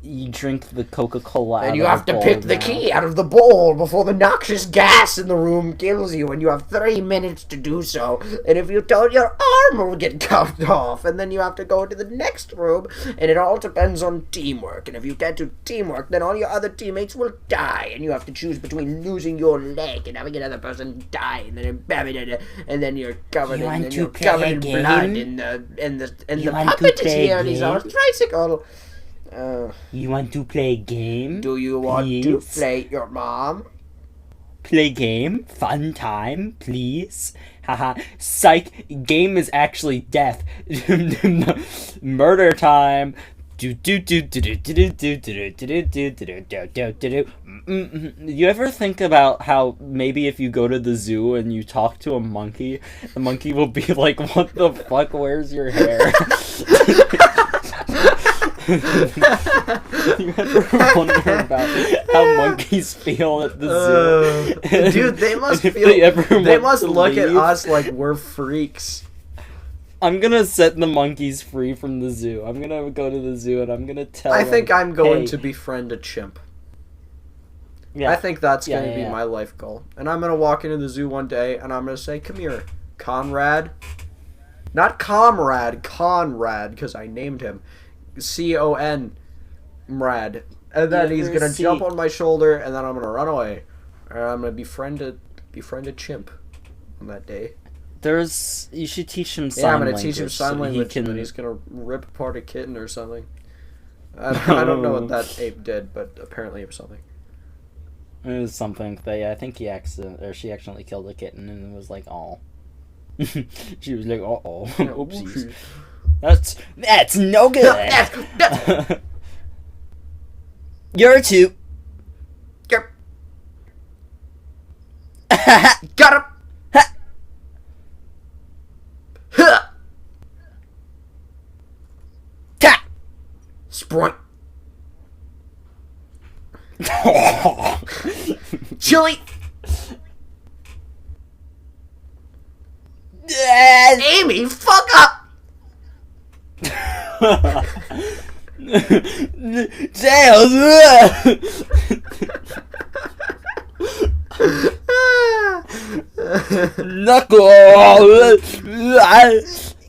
you drink the Coca-Cola out And you of have the to bowl pick the now. key out of the bowl before the noxious gas in the room kills you, and you have 3 minutes to do so. And if you don't, your arm will get cut off, and then you have to go to the next room, and it all depends on teamwork. And if you can't do teamwork, then all your other teammates will die, and you have to choose between losing your leg and having another person die, and then you're covered You want in to you're play covered a in game? blood, and the You want to puppet is play a here, and he's on a game? tricycle. You want to play a game? Do you want to Yes. flay your mom? Play game? Fun time? Please? Haha. Psych. Game is actually death. Murder time. You ever think about how maybe if you go to the zoo and you talk to a monkey, the monkey will be like, "What the fuck? Where's your hair?" You ever wonder about how monkeys feel at the zoo? Dude, they must feel. They must look at us like we're freaks. I'm gonna set the monkeys free from the zoo. I'm gonna go to the zoo and I'm gonna tell them, think I'm going hey, to befriend a chimp. Yeah. I think that's going to be my life goal. And I'm going to walk into the zoo one day and I'm going to say, "Come here, Conrad." Not comrade, Conrad, because I named him. C-O-N, Mrad. And then he's going to jump on my shoulder and then I'm going to run away. And I'm going to befriend a chimp on that day. You should teach him sign language. Yeah, I'm going to teach him sign language and he's going to rip apart a kitten or something. I don't know what that ape did, but apparently it was something. It was something that I think she accidentally killed a kitten and it was like, "Oh." She was like, "Uh-oh." Oopsies. That's no good. You're two. Yep. Got him. Ta. Sprint. Chili. Amy, fuck up. Tails. Knuckle.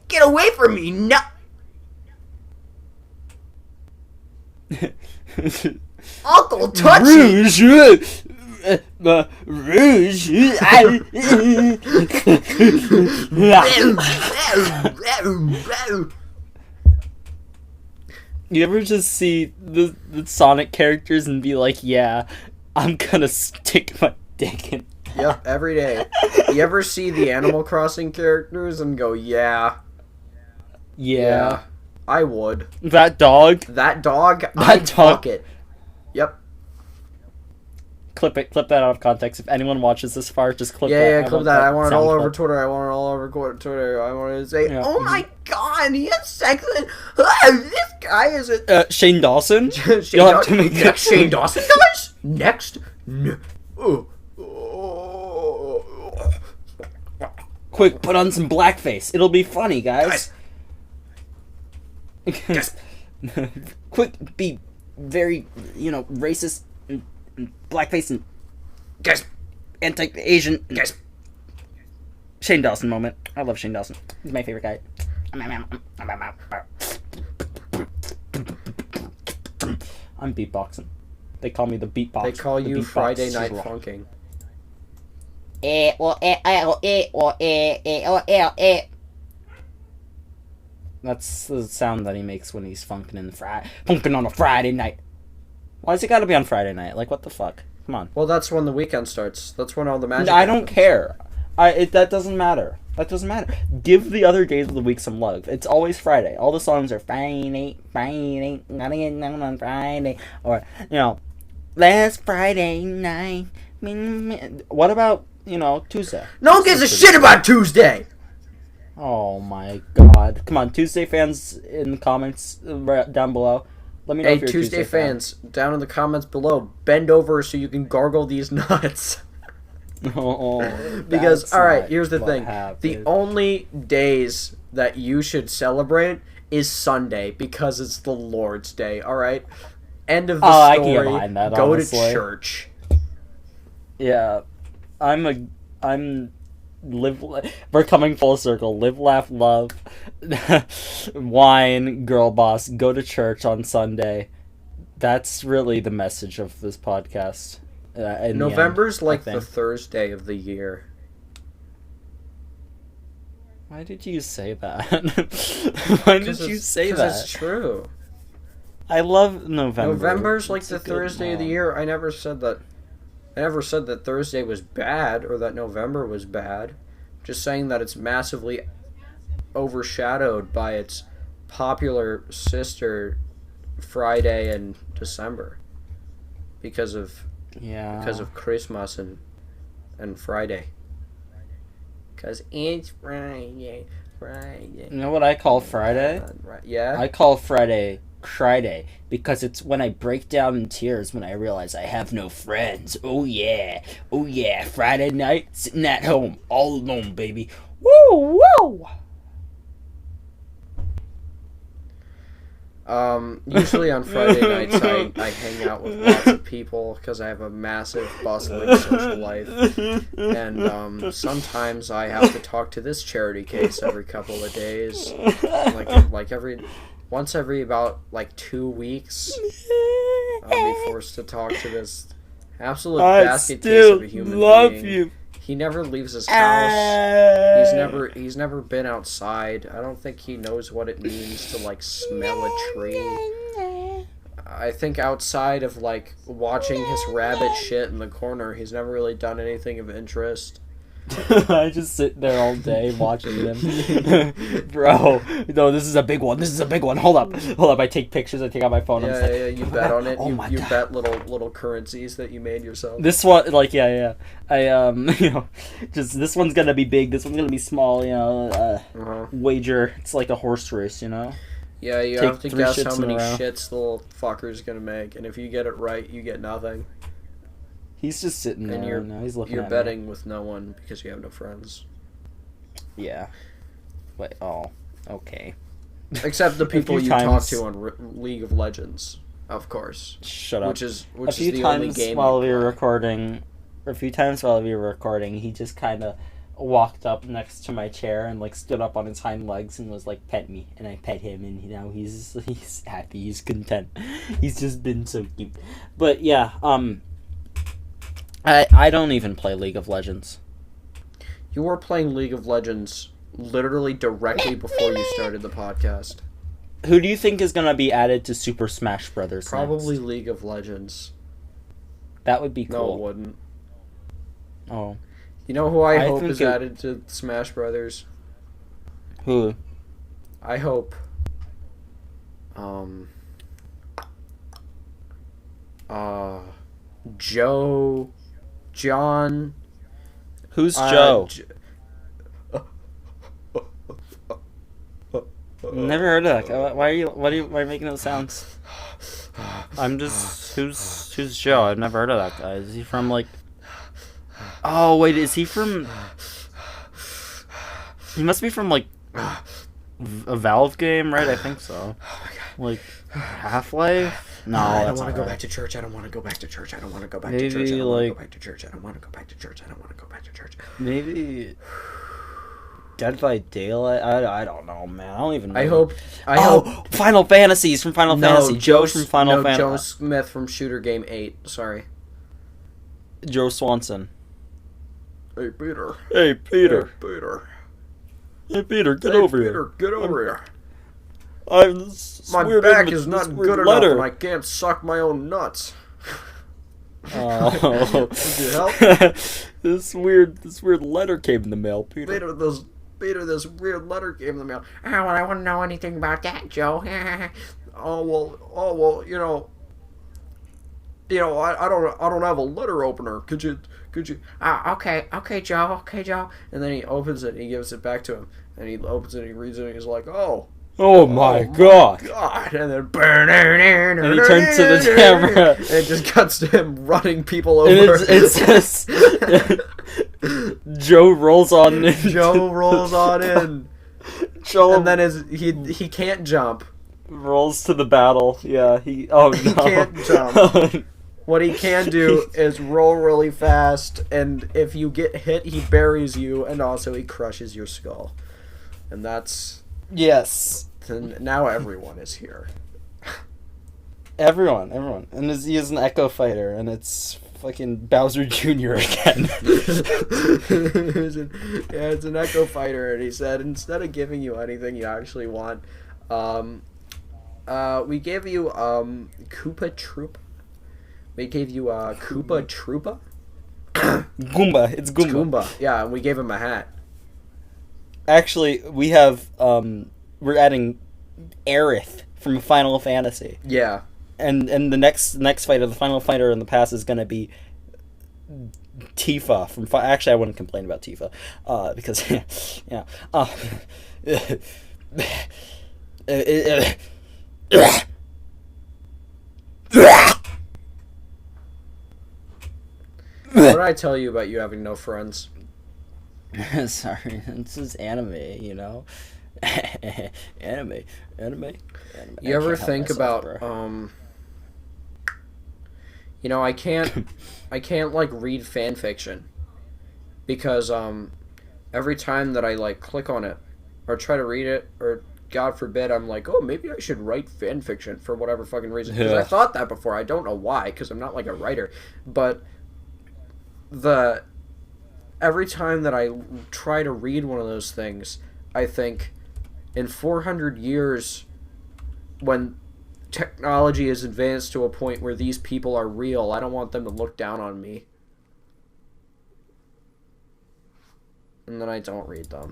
Get away from me, no. Uncle Touchy. Rouge. Rouge. You ever just see the Sonic characters and be like, "Yeah, I'm gonna stick my dick in." Yep, every day. You ever see the Animal Crossing characters and go, "Yeah, yeah, I would." That dog. I'd fuck it. Yep. Clip that out of context. If anyone watches this far, just clip that. Yeah, clip that. I want it all over Twitter. I want to say, "Oh my god, he has sex with... this guy is a..." Shane Dawson? You'll have to make next Shane Dawson, guys? Next? Quick, put on some blackface. It'll be funny, guys. Guys. Quick, be very, racist and blackface and guys, anti-Asian. Guys. Shane Dawson moment. I love Shane Dawson. He's my favorite guy. I'm beatboxing. They call me the beatbox. They call you Friday Night Funking. That's the sound that he makes when he's funking on a Friday night. Why's it gotta be on Friday night? Like, what the fuck? Come on. Well, that's when the weekend starts. That's when all the magic I don't care. That doesn't matter. That doesn't matter. Give the other days of the week some love. It's always Friday. All the songs are Friday, gotta get down on Friday. Or, last Friday night. What about, Tuesday? No one gives a shit about Tuesday! Oh my god. Come on, Tuesday fans in the comments down below. Let me know if you're Tuesday a Tuesday fans, down in the comments below, bend over so you can gargle these nuts. Because, alright, here's the thing. The only days that you should celebrate is Sunday, because it's the Lord's Day, alright? End of the story. I can get behind that, Go honestly. to church. Yeah. We're coming full circle. Live, laugh, love. Wine, girl boss, go to church on Sunday. That's really the message of this podcast. November's like the Thursday of the year. Why did you say that? Why did you say that? Because it's true. I love November. November's like the Thursday of the year. I never said that. I never said that Thursday was bad or that November was bad. Just saying that it's massively overshadowed by its popular sister Friday and December because of Yeah. Christmas and Friday. Cause it's Friday, Friday. You know what I call Friday? Yeah. I call Friday Friday because it's when I break down in tears when I realize I have no friends. Oh yeah, Friday night sitting at home all alone, baby. Woo woo. Usually on Friday nights I hang out with lots of people because I have a massive bustling social life, and sometimes I have to talk to this charity case every couple of days, like once every about like 2 weeks. I'll be forced to talk to this absolute basket case of a human being. You. He never leaves his house. He's never been outside. I don't think he knows what it means to like smell a tree. I think outside of like watching his rabbit shit in the corner, he's never really done anything of interest. I just sit there all day watching them. Bro, no, this is a big one. Hold up. I take pictures. I take out my phone. Yeah, you bet on it. Oh you my you God. bet little currencies that you made yourself. This one, like, yeah. I, just this one's gonna be big. This one's gonna be small. Wager. It's like a horse race. Yeah, you Take have to 3 guess shits how in a many row. shits the little fucker's gonna make, and if you get it right, you get nothing. He's just sitting And there now. He's looking you're at betting with no one because you have no friends. me. Yeah. Wait. Oh. Okay. Except the people few you talk times- to on League of Legends, of course. Shut up. Which is A few the only times game while you we were play. recording, he just kind of walked up next to my chair and like stood up on his hind legs and was like, "Pet me," and I pet him, and now he's happy, he's content. He's just been so cute. But yeah, I don't even play League of Legends. You were playing League of Legends literally directly before you started the podcast. Who do you think is gonna be added to Super Smash Brothers? Probably next? League of Legends. That would be No, cool. it wouldn't. Oh, You know who I hope think is it- added to Smash Brothers? who? I hope. John. Who's Joe? Never heard of that guy. Why are you making those sounds? I'm just who's Joe? I've never heard of that guy. Is he from like? Oh wait, is he from? He must be from like a Valve game, right? I think so. Like Half-Life. No, I don't that's want not to go right. back to church. I don't want to go back to church. I don't want to go back Maybe, to church. I don't want to like- go back to church. I don't want to go back to church. I don't want to go back to church. Maybe Dead by Daylight. I don't know, man. I don't even know. I hope. Final Fantasy. He's from Final Fantasy. Joe's from Final Fantasy. Joe Smith from Shooter Game 8. Sorry. Joe Swanson. Hey, Peter. Hey, Peter. Peter. Hey, Peter, get Hey, over Peter, here. get over here. My My back is not good enough and I can't suck my own nuts. Oh. Could you help? This weird letter came in the mail, Peter. Peter, this weird letter came in the mail. Oh, well, I wouldn't know anything about that, Joe. oh well, I don't have a letter opener. Could you? Okay, Joe. And then he opens it and he gives it back to him. And he opens it and he reads it and he's like, oh. Oh my god. God. And then And he turns to the camera. And it just cuts to him running people over. And it says Joe rolls on in. Joe rolls on in. Joe And then he can't jump. rolls to the battle. Yeah, he no. He can't jump. What he can do is roll really fast, and if you get hit, he buries you, and also he crushes your skull. And that's... Yes. Now everyone is here. Everyone. And he is an Echo Fighter, and it's fucking Bowser Jr. again. It's an Echo Fighter, and he said, instead of giving you anything you actually want, we gave you, Koopa Troop. We gave you, Koopa Troopa. Goomba. It's It's Goomba. Goomba. Yeah, and we gave him a hat. Actually, we have we're adding Aerith from Final Fantasy, Yeah. and the next fighter, the final fighter in the past is gonna be Tifa from. Actually, I wouldn't complain about Tifa, because yeah. What did I tell you about you having no friends? Sorry, this is anime, you know. anime. You ever think about you know, I can't like read fan fiction because every time that I like click on it or try to read it, or God forbid I'm like, oh, maybe I should write fan fiction for whatever fucking reason, because I thought that before. I don't know why, because I'm not like a writer, but every time that I try to read one of those things, I think in 400 years, when technology is advanced to a point where these people are real, I don't want them to look down on me. And then I don't read them.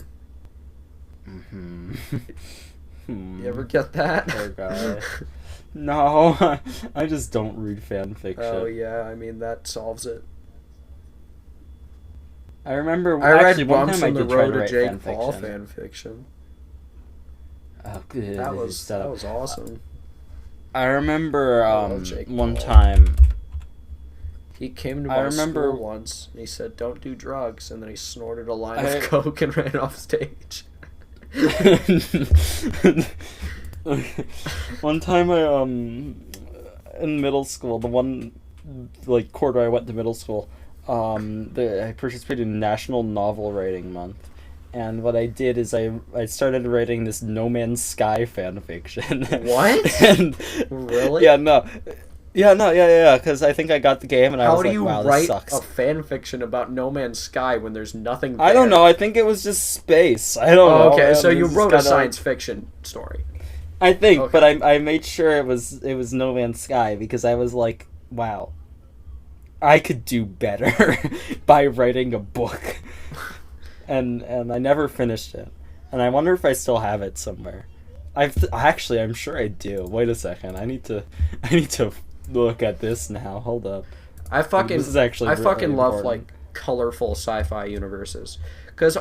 Mm-hmm. You ever get that? Poor guy. No, I just don't read fan fiction. Oh yeah, I mean that solves it. I remember. I actually, read one Bumps time in I the did try Road to to write Jake fan Paul fiction. fan fiction. Oh, good. That was awesome. I remember love Jake one Paul. time. He came to I my remember- school once and he said, "Don't do drugs," and then he snorted a line of coke and ran off stage. One time I in middle school, the one like quarter I went to middle school, I participated in National Novel Writing Month, and what I did is I started writing this No Man's Sky fan fiction. What? And Really? yeah, because I think I got the game and I How was do like, you wow, this write sucks. a fan fiction about No Man's Sky when there's nothing there? I don't know. I think it was just space. I don't know. Oh, okay, man. so you This is wrote a kinda- science fiction story. I think, Okay. but I made sure it was No Man's Sky because I was like, wow, I could do better by writing a book, and I never finished it, and I wonder if I still have it somewhere. I'm sure I do. Wait a second, I need to look at this now. Hold up. This is actually I really fucking love important. like colorful sci-fi universes, because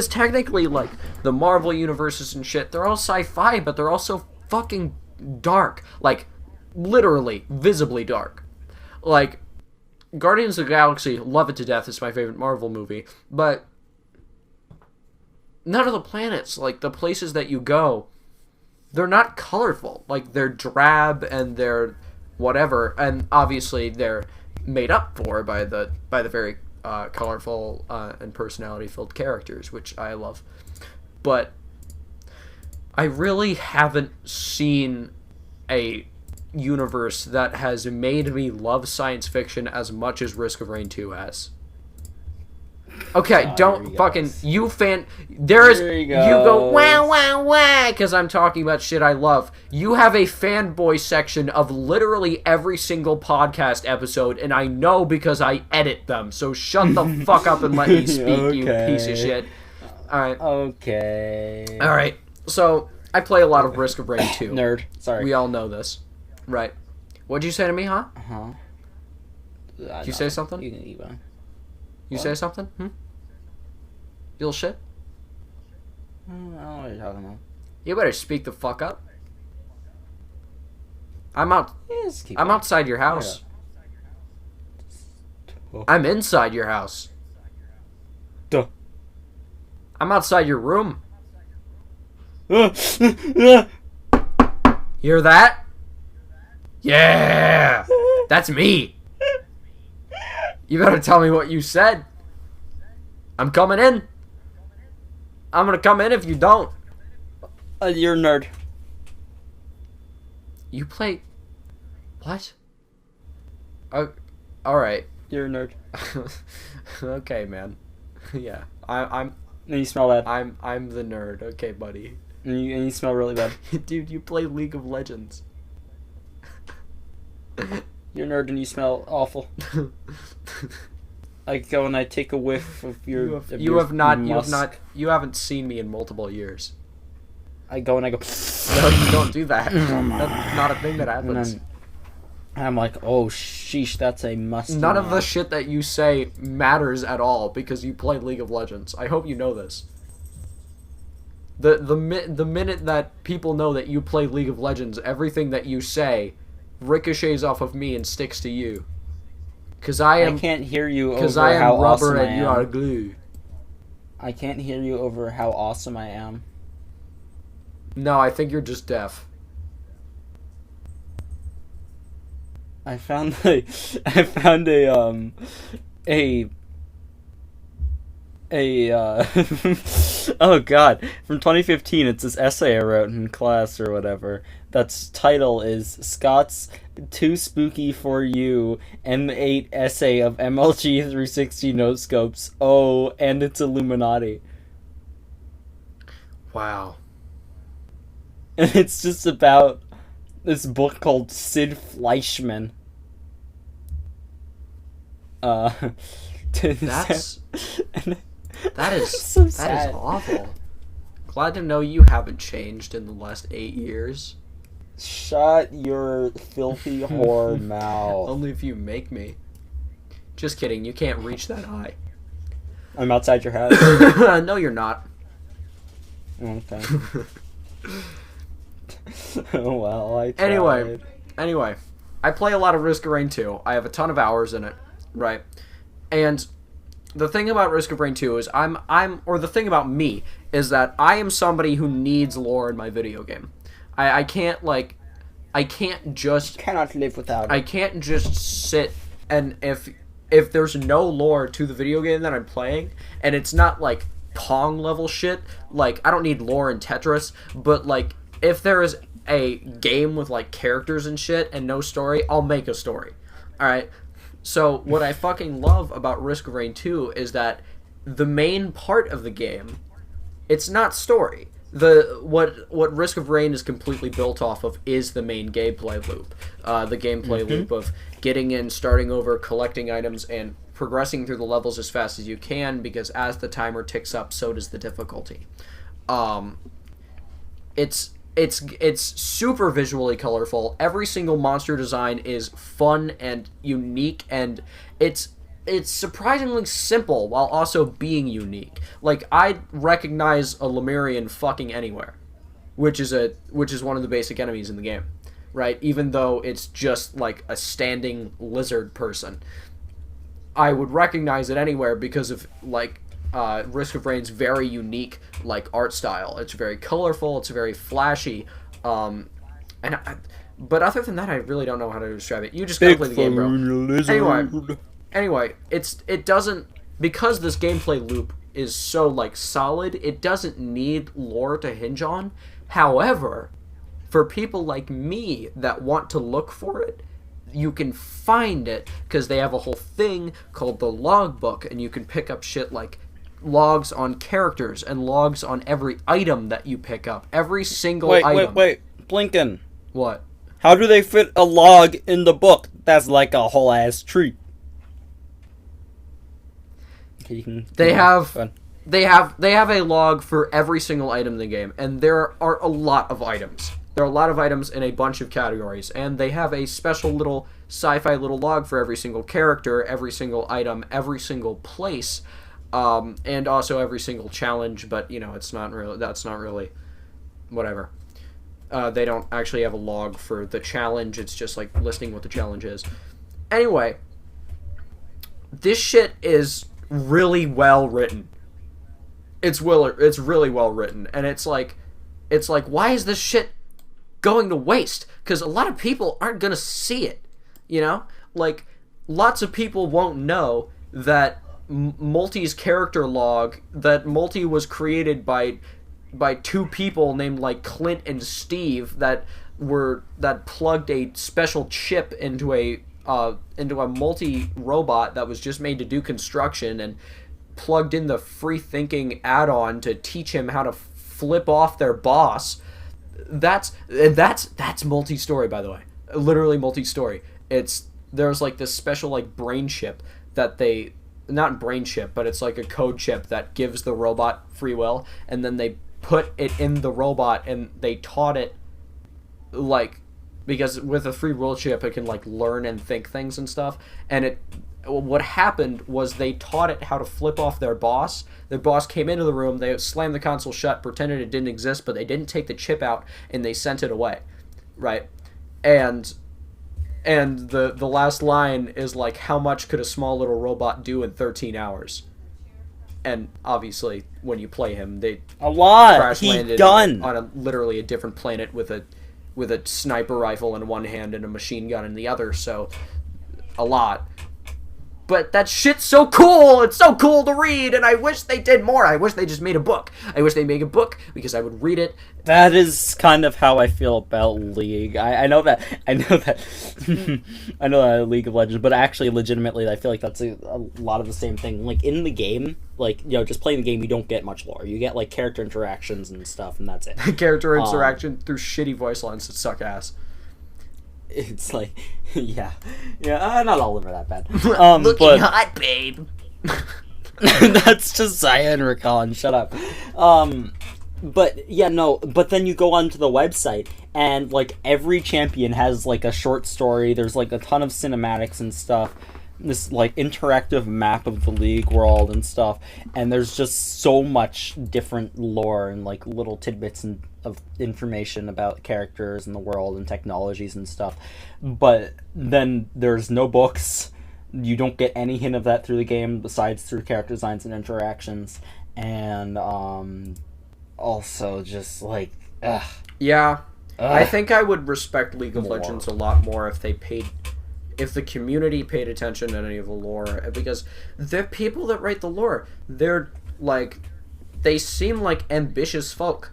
technically like the Marvel universes and shit, they're all sci-fi, but they're also fucking dark, like literally visibly dark. Like Guardians of the Galaxy, love it to death. It's my favorite Marvel movie, but none of the planets, like the places that you go, they're not colorful. Like they're drab and they're whatever, and obviously they're made up for by the very colorful and personality-filled characters, which I love. But I really haven't seen a universe that has made me love science fiction as much as Risk of Rain 2 has. Okay, Here don't he fucking goes. you fan. There is Here he you go goes. wow wow wow because I'm talking about shit I love. You have a fanboy section of literally every single podcast episode, and I know because I edit them. So shut the fuck up and let me speak, you Okay. piece of shit. All right, Okay. all right. So I play a lot of Risk of Rain 2. Nerd. Sorry. We all know this, right? What'd you say to me, huh? Uh-huh. Did you say something? You You What? say something? You little shit. I don't know what you're talking about. You better speak the fuck up. I'm out. Yeah, just keep I'm going. outside your house. Oh. I'm inside your house. Duh. I'm outside your room. Hear that? Yeah! That's me! You better tell me what you said. I'm coming in. I'm gonna come in if you don't. You're a nerd. You play... What? Alright. You're a nerd. Okay, man. Yeah. I'm And you smell bad. I'm the nerd. Okay, buddy. And you smell really bad. Dude, you play League of Legends. You're a nerd and you smell awful. I go and I take a whiff of your. You haven't seen me in multiple years. I go and I go. No, you don't do that. That's not a thing that happens. I'm like, oh sheesh, that's a must. None of the shit that you say matters at all because you play League of Legends. I hope you know this. The minute that people know that you play League of Legends, everything that you say ricochets off of me and sticks to you. Cause I can't hear you over I am how rubber awesome and I you am. are glue. I can't hear you over how awesome I am. No, I think you're just deaf. I found a oh god, from 2015. It's this essay I wrote in class or whatever. That's title is Scott's Too Spooky for You M8 essay of MLG 360 no scopes. Oh, and it's Illuminati. Wow. And it's just about this book called Sid Fleischman. That's that is so that sad. is awful. Glad to know you haven't changed in the last 8 years. Shut your filthy whore mouth. Only if you make me. Just kidding, you can't reach that high. I'm outside your house. No, you're not. Okay. Oh, well, I tried. Anyway, I play a lot of Risk of Rain 2. I have a ton of hours in it, right? And the thing about Risk of Rain 2 is the thing about me is that I am somebody who needs lore in my video game. I can't just Cannot live without it. I can't just sit and if there's no lore to the video game that I'm playing, and it's not like Pong level shit, like I don't need lore in Tetris, but like if there is a game with like characters and shit and no story, I'll make a story. Alright? So what I fucking love about Risk of Rain 2 is that the main part of the game, it's not story. What Risk of Rain is completely built off of is the main gameplay loop. The gameplay loop of getting in, starting over, collecting items, and progressing through the levels as fast as you can, because as the timer ticks up, so does the difficulty. It's super visually colorful. Every single monster design is fun and unique, and it's surprisingly simple while also being unique. Like, I recognize a Lemurian fucking anywhere, which is one of the basic enemies in the game, right? Even though it's just like a standing lizard person, I would recognize it anywhere because of like Risk of Rain's very unique like art style. It's very colorful. It's very flashy. But other than that, I really don't know how to describe it. You just gotta play the game, bro. Anyway, it doesn't, because this gameplay loop is so like solid, it doesn't need lore to hinge on. However, for people like me that want to look for it, you can find it because they have a whole thing called the logbook, and you can pick up shit like logs on characters and logs on every item that you pick up. Every single item. Wait. Blinken. What? How do they fit a log in the book? That's like a whole ass tree. Okay, you can. They have a log for every single item in the game, and there are a lot of items. There are a lot of items in a bunch of categories, and they have a special little sci-fi little log for every single character, every single item, every single place, and also every single challenge. But you know, that's not really, whatever. They don't actually have a log for the challenge. It's just like listing what the challenge is. Anyway, this shit is really well written. It's really well written, and it's like, why is this shit going to waste? Because a lot of people aren't gonna see it, you know? Like, lots of people won't know that Multi's character log, that Multi was created by two people named like Clint and Steve that plugged a special chip into a Multi robot that was just made to do construction, and plugged in the free thinking add-on to teach him how to flip off their boss. That's Multi-story, by the way. Literally Multi-story. There's like this special like brain chip that they not brain chip, but it's like a code chip that gives the robot free will, and then they put it in the robot and they taught it like because with a free will chip it can like learn and think things and stuff, and it what happened was they taught it how to flip off their boss. Their boss came into the room, they slammed the console shut, pretended it didn't exist, but they didn't take the chip out and they sent it away, right? And the last line is like, how much could a small little robot do in 13 hours? And obviously when you play him, they a lot crash he landed done on literally a different planet with a sniper rifle in one hand and a machine gun in the other, so a lot. But that shit's so cool! It's so cool to read, and I wish they did more. I wish they just made a book. I wish they made a book because I would read it. That is kind of how I feel about League. I know that I know that League of Legends, but actually legitimately I feel like that's a lot of the same thing. Like in the game, like, you know, just playing the game, you don't get much lore. You get like character interactions and stuff, and that's it. Character interaction through shitty voice lines that suck ass. It's like, yeah, not all of them are that bad. Looking hot, babe. That's just Zaya and Rakan. Shut up. But yeah, no. But then you go onto the website, and like every champion has like a short story. There's like a ton of cinematics and stuff. This like interactive map of the League world and stuff. And there's just so much different lore and like little tidbits of information about characters and the world and technologies and stuff. But then there's no books. You don't get any hint of that through the game besides through character designs and interactions. And also just like yeah, I think I would respect League of Legends a lot more if the community paid attention to any of the lore, because the people that write the lore, they're like, they seem like ambitious folk,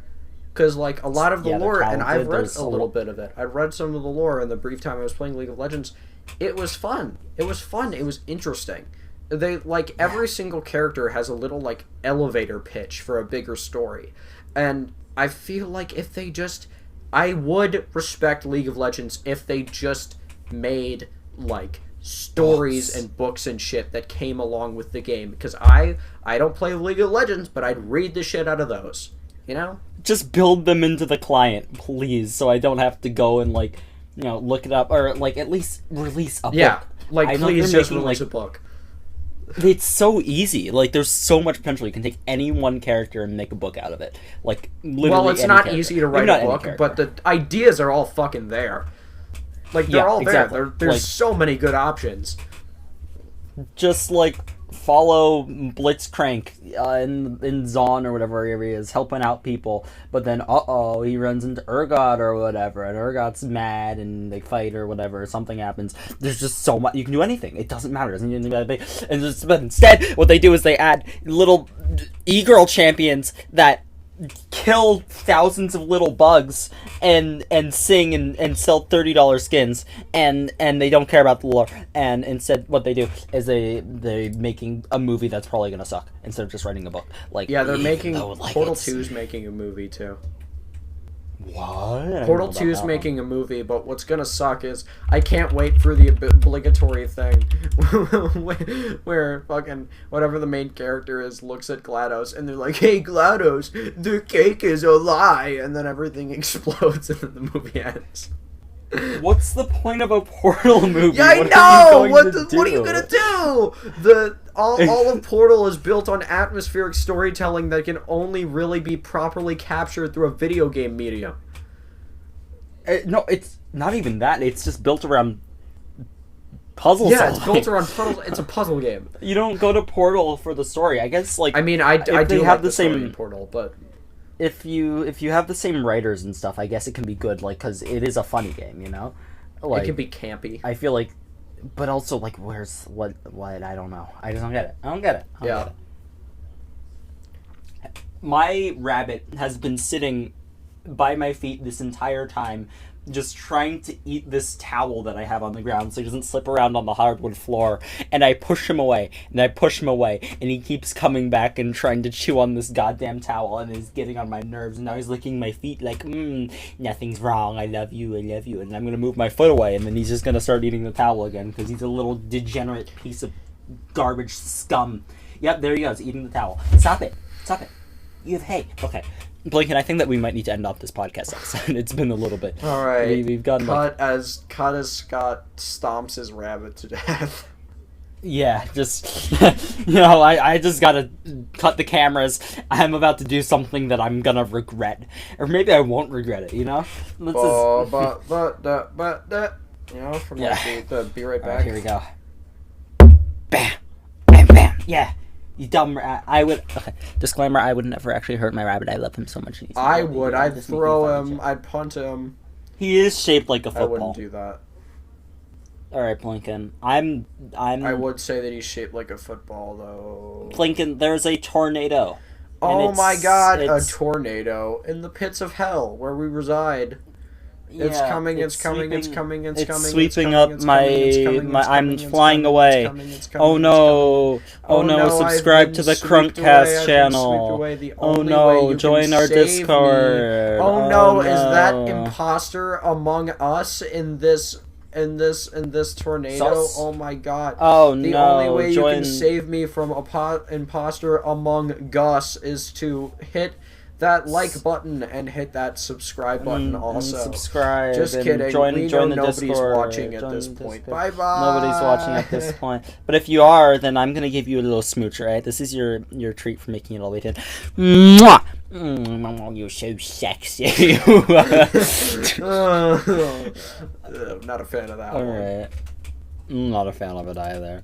because like a lot of the lore, and I've read a little bit of it. I read some of the lore in the brief time I was playing League of Legends. It was fun. It was interesting. They like every single character has a little like elevator pitch for a bigger story, and I feel like if they just, I would respect League of Legends if they just made like stories and books and shit that came along with the game, because I don't play League of Legends, but I'd read the shit out of those, you know? Just build them into the client, please, so I don't have to go and like, you know, look it up, or like at least release a book. Yeah, like please just release a book. It's so easy. Like, there's so much potential. You can take any one character and make a book out of it. Like, literally. Well, it's not easy to write a book, but the ideas are all fucking there. Like, they're all exactly there. There's like, so many good options. Just, like, follow Blitzcrank in Zaun or whatever area is, helping out people, but then, he runs into Urgot or whatever, and Urgot's mad, and they fight or whatever, something happens. There's just so much. You can do anything. It doesn't matter. It doesn't even that big. But instead, what they do is they add little e-girl champions that kill thousands of little bugs and sing and sell $30 skins, and they don't care about the lore, and instead what they do is they making a movie that's probably gonna suck instead of just writing a book. Like, yeah, they're making Portal 2's making a movie too. What? Portal 2's making a movie, but what's gonna suck is I can't wait for the obligatory thing where fucking whatever the main character is looks at GLaDOS and they're like, "Hey GLaDOS, the cake is a lie," and then everything explodes and then the movie ends. What's the point of a Portal movie? Yeah, I know. What are you gonna do? All of Portal is built on atmospheric storytelling that can only really be properly captured through a video game medium. No, it's not even that. It's just built around puzzle solving. Yeah, it's built around puzzles. It's a puzzle game. You don't go to Portal for the story. I guess, like, I mean, I do have the same Portal, but if you have the same writers and stuff, I guess it can be good, like, because it is a funny game, you know? Like, it can be campy. I feel like, but also, like, where's, what, I don't know. I just don't get it. I don't get it. My rabbit has been sitting by my feet this entire time, just trying to eat this towel that I have on the ground so he doesn't slip around on the hardwood floor, and I push him away, and he keeps coming back and trying to chew on this goddamn towel, and is getting on my nerves, and now he's licking my feet like, nothing's wrong, I love you, and I'm gonna move my foot away, and then he's just gonna start eating the towel again, because he's a little degenerate piece of garbage scum. Yep, there he goes, eating the towel. Stop it. You have hate. Okay. Blinken, I think that we might need to end off this podcast episode. It's been a little bit. All right. We've gone cut as Scott stomps his rabbit to death. Yeah, just, I just gotta cut the cameras. I'm about to do something that I'm gonna regret. Or maybe I won't regret it, Let's from the Be Right Back. Right, here we go. Bam! Bam, bam! Yeah! You dumb rat. Okay, disclaimer, I would never actually hurt my rabbit. I love him so much. I would. I'd throw him. I'd punt him. He is shaped like a football. I wouldn't do that. Alright, Blinken. I would say that he's shaped like a football, though. Blinken, there's a tornado. Oh my god, a tornado in the pits of hell where we reside. Yeah, it's coming. It's sweeping up I'm flying away. Oh no. Subscribe to the Krunk Kast channel. Oh no, join our Discord. Oh no, is that imposter among us in this tornado? Oh my god. Oh the only way you can save me from imposter among Gus is to hit that like button and hit that subscribe button also. Subscribe. Just kidding. Join the nobody's Discord. watching at this point. Bye bye. Nobody's watching at this point. But if you are, then I'm gonna give you a little smooch, right? This is your treat for making it all the way to. Mwah! You're so sexy. Not a fan of that one. Alright. Not a fan of it either.